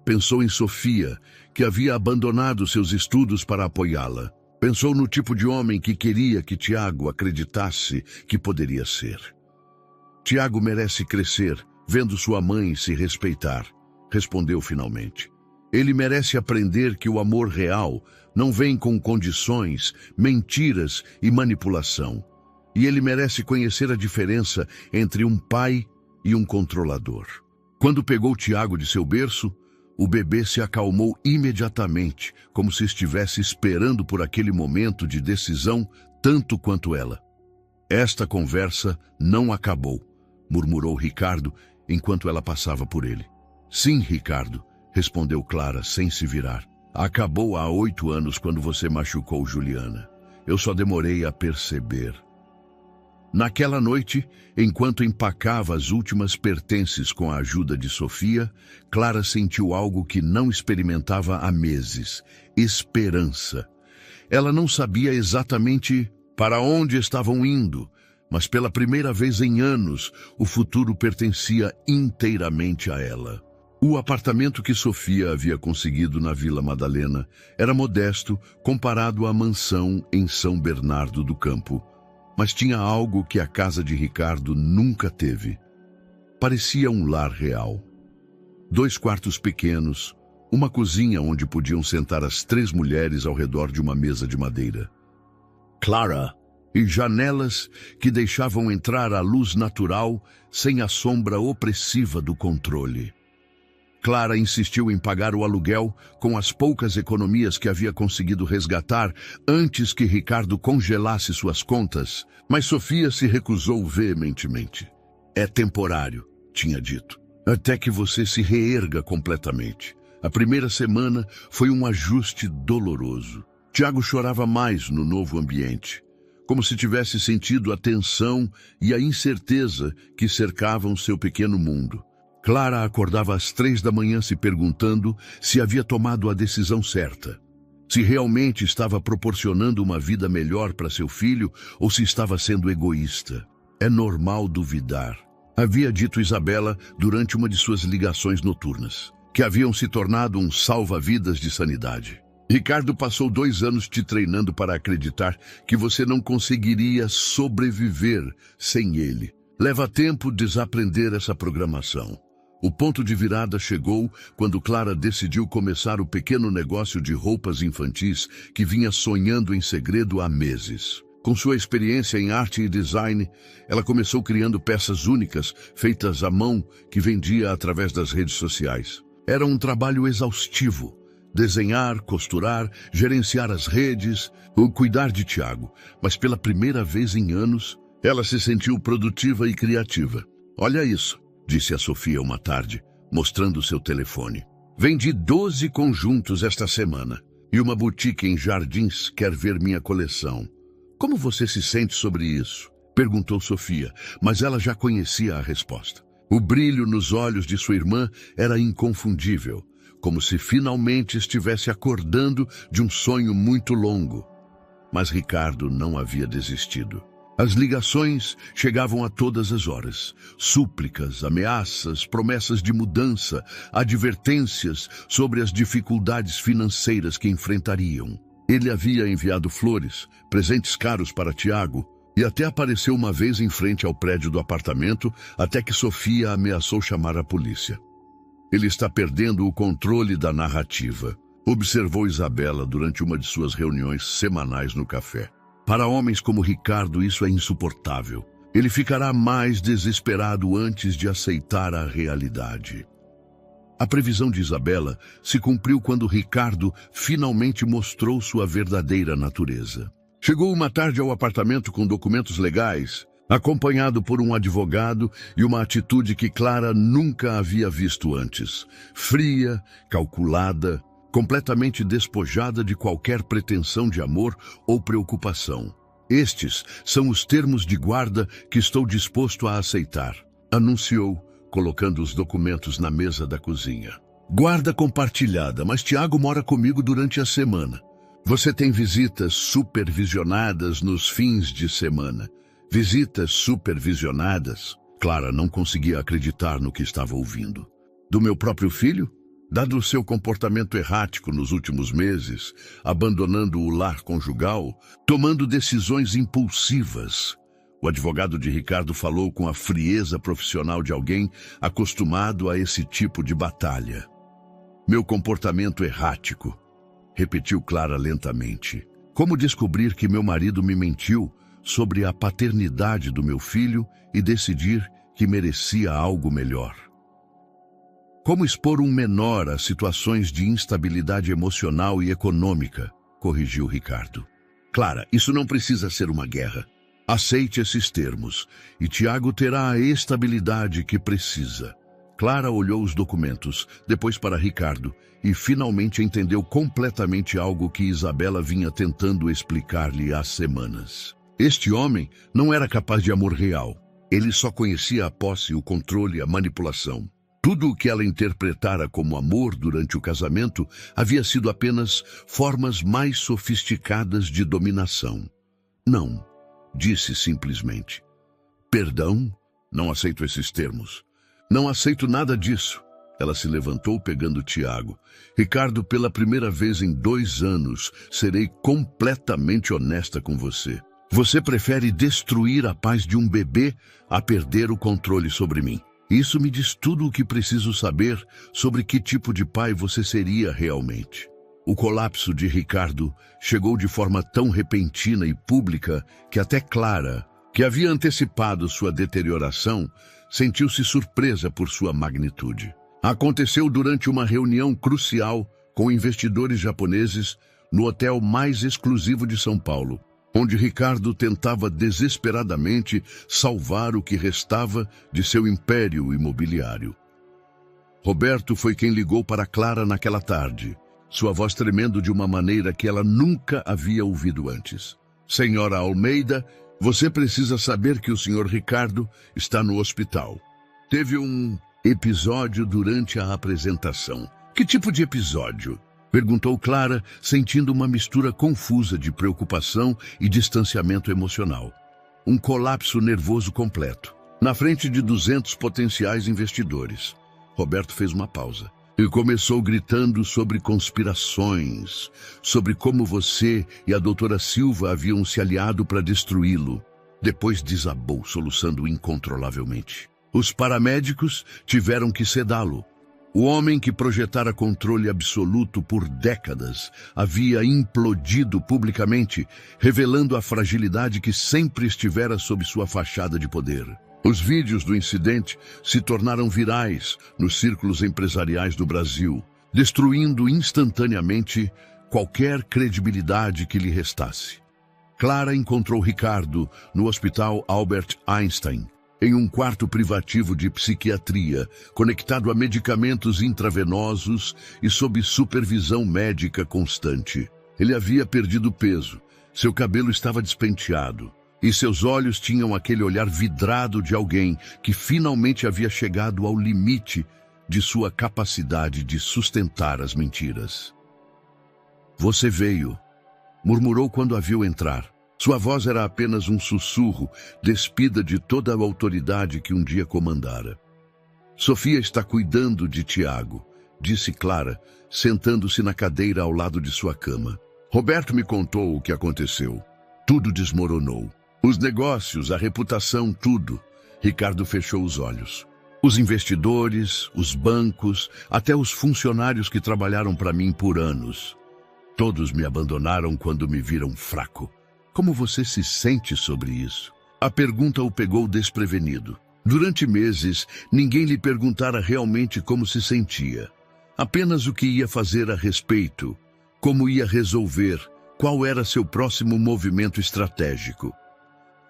Pensou em Sofia, que havia abandonado seus estudos para apoiá-la. Pensou no tipo de homem que queria que Tiago acreditasse que poderia ser. Tiago merece crescer, vendo sua mãe se respeitar, respondeu finalmente. Ele merece aprender que o amor real não vem com condições, mentiras e manipulação. E ele merece conhecer a diferença entre um pai e um controlador. Quando pegou Tiago de seu berço, o bebê se acalmou imediatamente, como se estivesse esperando por aquele momento de decisão tanto quanto ela. Esta conversa não acabou, murmurou Ricardo enquanto ela passava por ele. Sim, Ricardo, respondeu Clara sem se virar. Acabou há 8 anos quando você machucou Juliana. Eu só demorei a perceber. Naquela noite, enquanto empacava as últimas pertences com a ajuda de Sofia, Clara sentiu algo que não experimentava há meses: esperança. Ela não sabia exatamente para onde estavam indo, mas pela primeira vez em anos, o futuro pertencia inteiramente a ela. O apartamento que Sofia havia conseguido na Vila Madalena era modesto comparado à mansão em São Bernardo do Campo. Mas tinha algo que a casa de Ricardo nunca teve. Parecia um lar real. 2 quartos pequenos, uma cozinha onde podiam sentar as 3 mulheres ao redor de uma mesa de madeira. Clara, e janelas que deixavam entrar a luz natural sem a sombra opressiva do controle. Clara insistiu em pagar o aluguel com as poucas economias que havia conseguido resgatar antes que Ricardo congelasse suas contas, mas Sofia se recusou veementemente. É temporário, tinha dito, até que você se reerga completamente. A primeira semana foi um ajuste doloroso. Tiago chorava mais no novo ambiente, como se tivesse sentido a tensão e a incerteza que cercavam seu pequeno mundo. Clara acordava às 3 da manhã se perguntando se havia tomado a decisão certa. Se realmente estava proporcionando uma vida melhor para seu filho ou se estava sendo egoísta. É normal duvidar, havia dito Isabela durante uma de suas ligações noturnas, que haviam se tornado um salva-vidas de sanidade. Ricardo passou 2 anos te treinando para acreditar que você não conseguiria sobreviver sem ele. Leva tempo desaprender essa programação. O ponto de virada chegou quando Clara decidiu começar o pequeno negócio de roupas infantis que vinha sonhando em segredo há meses. Com sua experiência em arte e design, ela começou criando peças únicas, feitas à mão, que vendia através das redes sociais. Era um trabalho exaustivo. Desenhar, costurar, gerenciar as redes, ou cuidar de Tiago. Mas pela primeira vez em anos, ela se sentiu produtiva e criativa. Olha isso, disse a Sofia uma tarde, mostrando seu telefone. Vendi 12 conjuntos esta semana, e uma boutique em Jardins quer ver minha coleção. Como você se sente sobre isso? Perguntou Sofia, mas ela já conhecia a resposta. O brilho nos olhos de sua irmã era inconfundível, como se finalmente estivesse acordando de um sonho muito longo. Mas Ricardo não havia desistido. As ligações chegavam a todas as horas. Súplicas, ameaças, promessas de mudança, advertências sobre as dificuldades financeiras que enfrentariam. Ele havia enviado flores, presentes caros para Tiago, e até apareceu uma vez em frente ao prédio do apartamento, até que Sofia ameaçou chamar a polícia. Ele está perdendo o controle da narrativa, observou Isabela durante uma de suas reuniões semanais no café. Para homens como Ricardo, isso é insuportável. Ele ficará mais desesperado antes de aceitar a realidade. A previsão de Isabela se cumpriu quando Ricardo finalmente mostrou sua verdadeira natureza. Chegou uma tarde ao apartamento com documentos legais, acompanhado por um advogado e uma atitude que Clara nunca havia visto antes. Fria, calculada, completamente despojada de qualquer pretensão de amor ou preocupação. Estes são os termos de guarda que estou disposto a aceitar, anunciou, colocando os documentos na mesa da cozinha. Guarda compartilhada, mas Tiago mora comigo durante a semana. Você tem visitas supervisionadas nos fins de semana. Visitas supervisionadas? Clara não conseguia acreditar no que estava ouvindo. Do meu próprio filho? Dado o seu comportamento errático nos últimos meses, abandonando o lar conjugal, tomando decisões impulsivas. O advogado de Ricardo falou com a frieza profissional de alguém acostumado a esse tipo de batalha. Meu comportamento errático, repetiu Clara lentamente. Como descobrir que meu marido me mentiu sobre a paternidade do meu filho e decidir que merecia algo melhor? Como expor um menor a situações de instabilidade emocional e econômica? Corrigiu Ricardo. Clara, isso não precisa ser uma guerra. Aceite esses termos, e Tiago terá a estabilidade que precisa. Clara olhou os documentos, depois para Ricardo, e finalmente entendeu completamente algo que Isabela vinha tentando explicar-lhe há semanas. Este homem não era capaz de amor real. Ele só conhecia a posse, o controle e a manipulação. Tudo o que ela interpretara como amor durante o casamento havia sido apenas formas mais sofisticadas de dominação. Não, disse simplesmente. Perdão? Não aceito esses termos. Não aceito nada disso. Ela se levantou pegando Tiago. Ricardo, pela primeira vez em 2 anos, serei completamente honesta com você. Você prefere destruir a paz de um bebê a perder o controle sobre mim. Isso me diz tudo o que preciso saber sobre que tipo de pai você seria realmente. O colapso de Ricardo chegou de forma tão repentina e pública que até Clara, que havia antecipado sua deterioração, sentiu-se surpresa por sua magnitude. Aconteceu durante uma reunião crucial com investidores japoneses no hotel mais exclusivo de São Paulo, onde Ricardo tentava desesperadamente salvar o que restava de seu império imobiliário. Roberto foi quem ligou para Clara naquela tarde, sua voz tremendo de uma maneira que ela nunca havia ouvido antes. Senhora Almeida, você precisa saber que o senhor Ricardo está no hospital. Teve um episódio durante a apresentação. Que tipo de episódio? Perguntou Clara, sentindo uma mistura confusa de preocupação e distanciamento emocional. Um colapso nervoso completo, na frente de 200 potenciais investidores. Roberto fez uma pausa e começou gritando sobre conspirações, sobre como você e a doutora Silva haviam se aliado para destruí-lo. Depois desabou, soluçando incontrolavelmente. Os paramédicos tiveram que sedá-lo. O homem que projetara controle absoluto por décadas havia implodido publicamente, revelando a fragilidade que sempre estivera sob sua fachada de poder. Os vídeos do incidente se tornaram virais nos círculos empresariais do Brasil, destruindo instantaneamente qualquer credibilidade que lhe restasse. Clara encontrou Ricardo no Hospital Albert Einstein, em um quarto privativo de psiquiatria, conectado a medicamentos intravenosos e sob supervisão médica constante. Ele havia perdido peso, seu cabelo estava despenteado, e seus olhos tinham aquele olhar vidrado de alguém que finalmente havia chegado ao limite de sua capacidade de sustentar as mentiras. Você veio, murmurou quando a viu entrar. Sua voz era apenas um sussurro, despida de toda a autoridade que um dia comandara. Sofia está cuidando de Tiago, disse Clara, sentando-se na cadeira ao lado de sua cama. Roberto me contou o que aconteceu. Tudo desmoronou. Os negócios, a reputação, tudo. Ricardo fechou os olhos. Os investidores, os bancos, até os funcionários que trabalharam para mim por anos. Todos me abandonaram quando me viram fraco. Como você se sente sobre isso? A pergunta o pegou desprevenido. Durante meses, ninguém lhe perguntara realmente como se sentia. Apenas o que ia fazer a respeito, como ia resolver, qual era seu próximo movimento estratégico.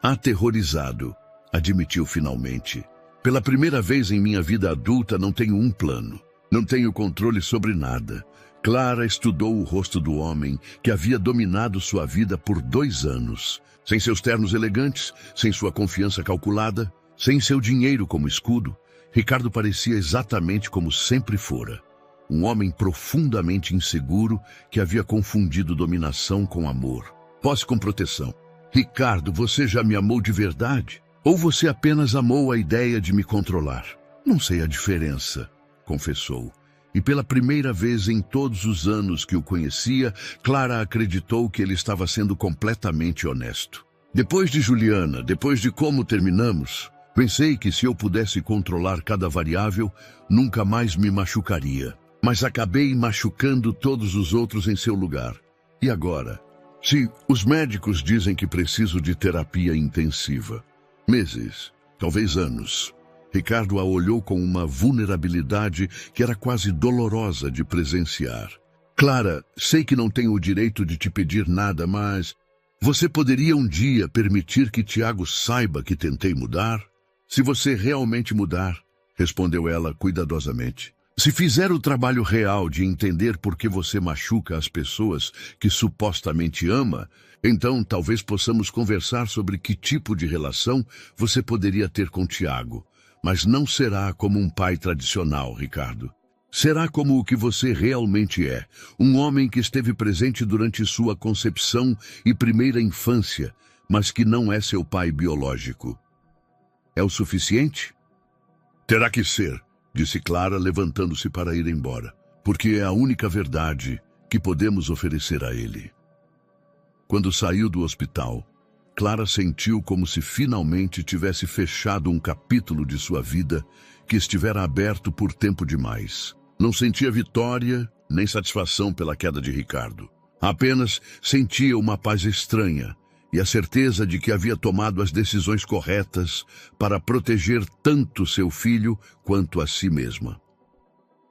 Aterrorizado, admitiu finalmente. Pela primeira vez em minha vida adulta não tenho um plano. Não tenho controle sobre nada. Clara estudou o rosto do homem que havia dominado sua vida por 2 anos. Sem seus ternos elegantes, sem sua confiança calculada, sem seu dinheiro como escudo, Ricardo parecia exatamente como sempre fora. Um homem profundamente inseguro que havia confundido dominação com amor. Posse com proteção. Ricardo, você já me amou de verdade? Ou você apenas amou a ideia de me controlar? Não sei a diferença, confessou. E pela primeira vez em todos os anos que o conhecia, Clara acreditou que ele estava sendo completamente honesto. Depois de Juliana, depois de como terminamos, pensei que se eu pudesse controlar cada variável, nunca mais me machucaria. Mas acabei machucando todos os outros em seu lugar. E agora? Se os médicos dizem que preciso de terapia intensiva. Meses, talvez anos. Ricardo a olhou com uma vulnerabilidade que era quase dolorosa de presenciar. Clara, sei que não tenho o direito de te pedir nada, mas você poderia um dia permitir que Tiago saiba que tentei mudar? Se você realmente mudar, respondeu ela cuidadosamente. Se fizer o trabalho real de entender por que você machuca as pessoas que supostamente ama, então talvez possamos conversar sobre que tipo de relação você poderia ter com Tiago. Mas não será como um pai tradicional, Ricardo. Será como o que você realmente é, um homem que esteve presente durante sua concepção e primeira infância, mas que não é seu pai biológico. É o suficiente? Terá que ser, disse Clara, levantando-se para ir embora, porque é a única verdade que podemos oferecer a ele. Quando saiu do hospital, Clara sentiu como se finalmente tivesse fechado um capítulo de sua vida que estivera aberto por tempo demais. Não sentia vitória nem satisfação pela queda de Ricardo. Apenas sentia uma paz estranha e a certeza de que havia tomado as decisões corretas para proteger tanto seu filho quanto a si mesma.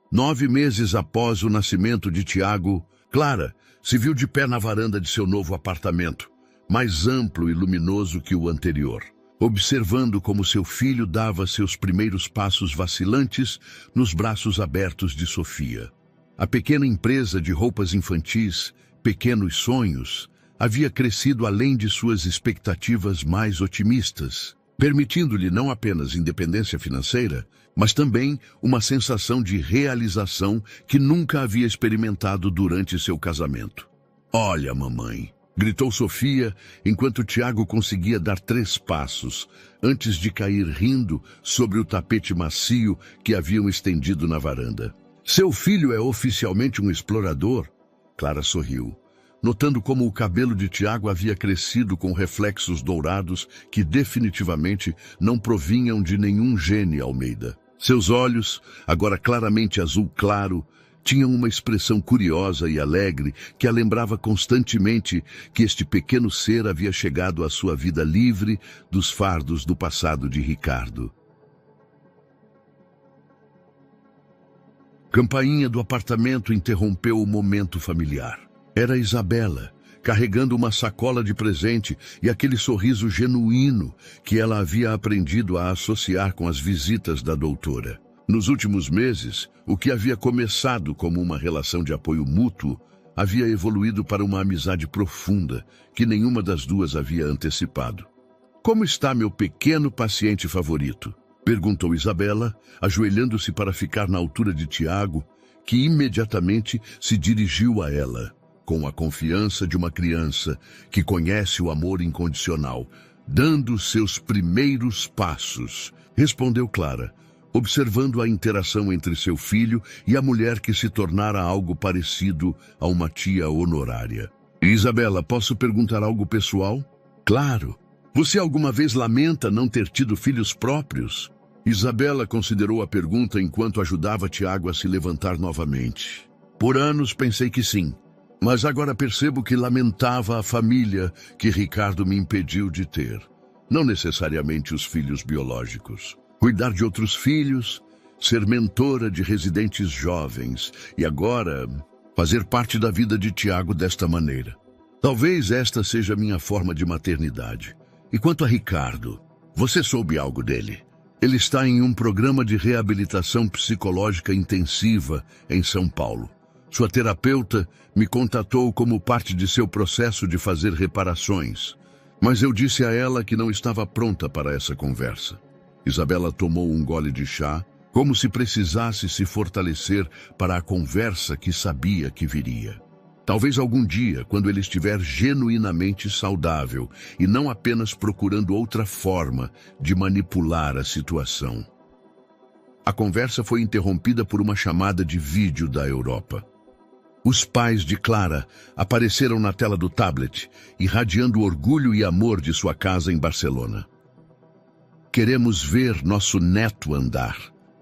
9 meses após o nascimento de Tiago, Clara se viu de pé na varanda de seu novo apartamento, mais amplo e luminoso que o anterior, observando como seu filho dava seus primeiros passos vacilantes nos braços abertos de Sofia. A pequena empresa de roupas infantis, Pequenos Sonhos, havia crescido além de suas expectativas mais otimistas, permitindo-lhe não apenas independência financeira, mas também uma sensação de realização que nunca havia experimentado durante seu casamento. Olha, mamãe, gritou Sofia, enquanto Tiago conseguia dar 3 passos, antes de cair rindo sobre o tapete macio que haviam estendido na varanda. Seu filho é oficialmente um explorador? Clara sorriu, notando como o cabelo de Tiago havia crescido com reflexos dourados que definitivamente não provinham de nenhum gene Almeida. Seus olhos, agora claramente azul claro, tinham uma expressão curiosa e alegre que a lembrava constantemente que este pequeno ser havia chegado à sua vida livre dos fardos do passado de Ricardo. Campainha do apartamento interrompeu o momento familiar. Era Isabela, carregando uma sacola de presente e aquele sorriso genuíno que ela havia aprendido a associar com as visitas da doutora. Nos últimos meses, o que havia começado como uma relação de apoio mútuo havia evoluído para uma amizade profunda que nenhuma das duas havia antecipado. Como está meu pequeno paciente favorito? Perguntou Isabela, ajoelhando-se para ficar na altura de Tiago, que imediatamente se dirigiu a ela. com a confiança de uma criança que conhece o amor incondicional, dando seus primeiros passos, respondeu Clara, observando a interação entre seu filho e a mulher que se tornara algo parecido a uma tia honorária. Isabela, posso perguntar algo pessoal? Claro. Você alguma vez lamenta não ter tido filhos próprios? Isabela considerou a pergunta enquanto ajudava Tiago a se levantar novamente. Por anos pensei que sim, mas agora percebo que lamentava a família que Ricardo me impediu de ter. Não necessariamente os filhos biológicos. Cuidar de outros filhos, ser mentora de residentes jovens e agora fazer parte da vida de Tiago desta maneira. Talvez esta seja minha forma de maternidade. E quanto a Ricardo, você soube algo dele? Ele está em um programa de reabilitação psicológica intensiva em São Paulo. Sua terapeuta me contatou como parte de seu processo de fazer reparações, mas eu disse a ela que não estava pronta para essa conversa. Isabela tomou um gole de chá, como se precisasse se fortalecer para a conversa que sabia que viria. Talvez algum dia, quando ele estiver genuinamente saudável e não apenas procurando outra forma de manipular a situação. A conversa foi interrompida por uma chamada de vídeo da Europa. Os pais de Clara apareceram na tela do tablet, irradiando o orgulho e amor de sua casa em Barcelona. Queremos ver nosso neto andar,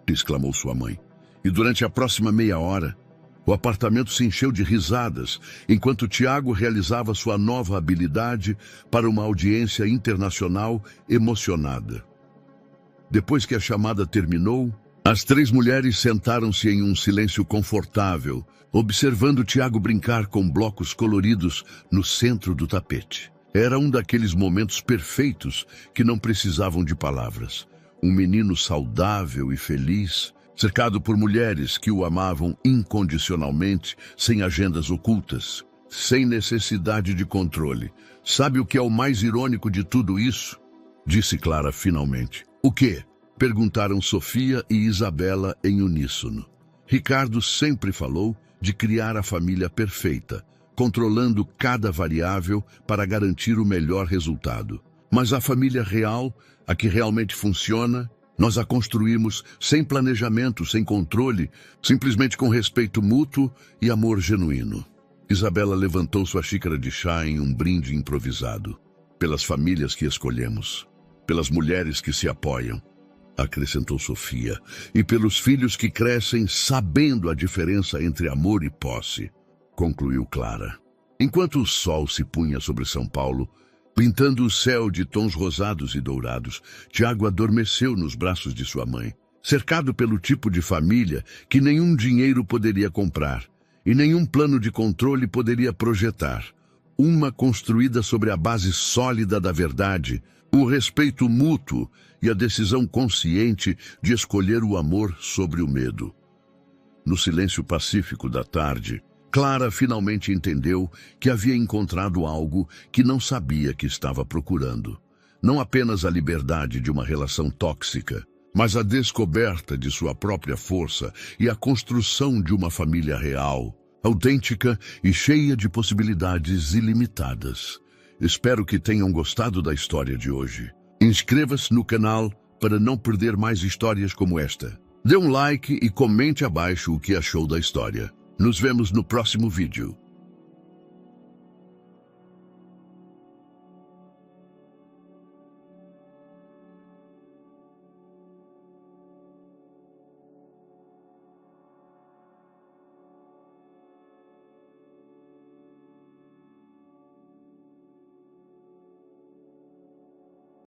exclamou sua mãe. E durante a próxima meia hora, o apartamento se encheu de risadas, enquanto Tiago realizava sua nova habilidade para uma audiência internacional emocionada. Depois que a chamada terminou, as três mulheres sentaram-se em um silêncio confortável, observando Tiago brincar com blocos coloridos no centro do tapete. Era um daqueles momentos perfeitos que não precisavam de palavras. Um menino saudável e feliz, cercado por mulheres que o amavam incondicionalmente, sem agendas ocultas, sem necessidade de controle. Sabe o que é o mais irônico de tudo isso? Disse Clara finalmente. O quê? Perguntaram Sofia e Isabela em uníssono. Ricardo sempre falou de criar a família perfeita, controlando cada variável para garantir o melhor resultado. Mas a família real, a que realmente funciona, nós a construímos sem planejamento, sem controle, simplesmente com respeito mútuo e amor genuíno. Isabela levantou sua xícara de chá em um brinde improvisado. Pelas famílias que escolhemos, pelas mulheres que se apoiam, acrescentou Sofia, e pelos filhos que crescem sabendo a diferença entre amor e posse, concluiu Clara. Enquanto o sol se punha sobre São Paulo, pintando o céu de tons rosados e dourados, Tiago adormeceu nos braços de sua mãe, cercado pelo tipo de família que nenhum dinheiro poderia comprar e nenhum plano de controle poderia projetar. Uma construída sobre a base sólida da verdade, o respeito mútuo e a decisão consciente de escolher o amor sobre o medo. No silêncio pacífico da tarde, Clara finalmente entendeu que havia encontrado algo que não sabia que estava procurando. Não apenas a liberdade de uma relação tóxica, mas a descoberta de sua própria força e a construção de uma família real, autêntica e cheia de possibilidades ilimitadas. Espero que tenham gostado da história de hoje. Inscreva-se no canal para não perder mais histórias como esta. Dê um like e comente abaixo o que achou da história. Nos vemos no próximo vídeo.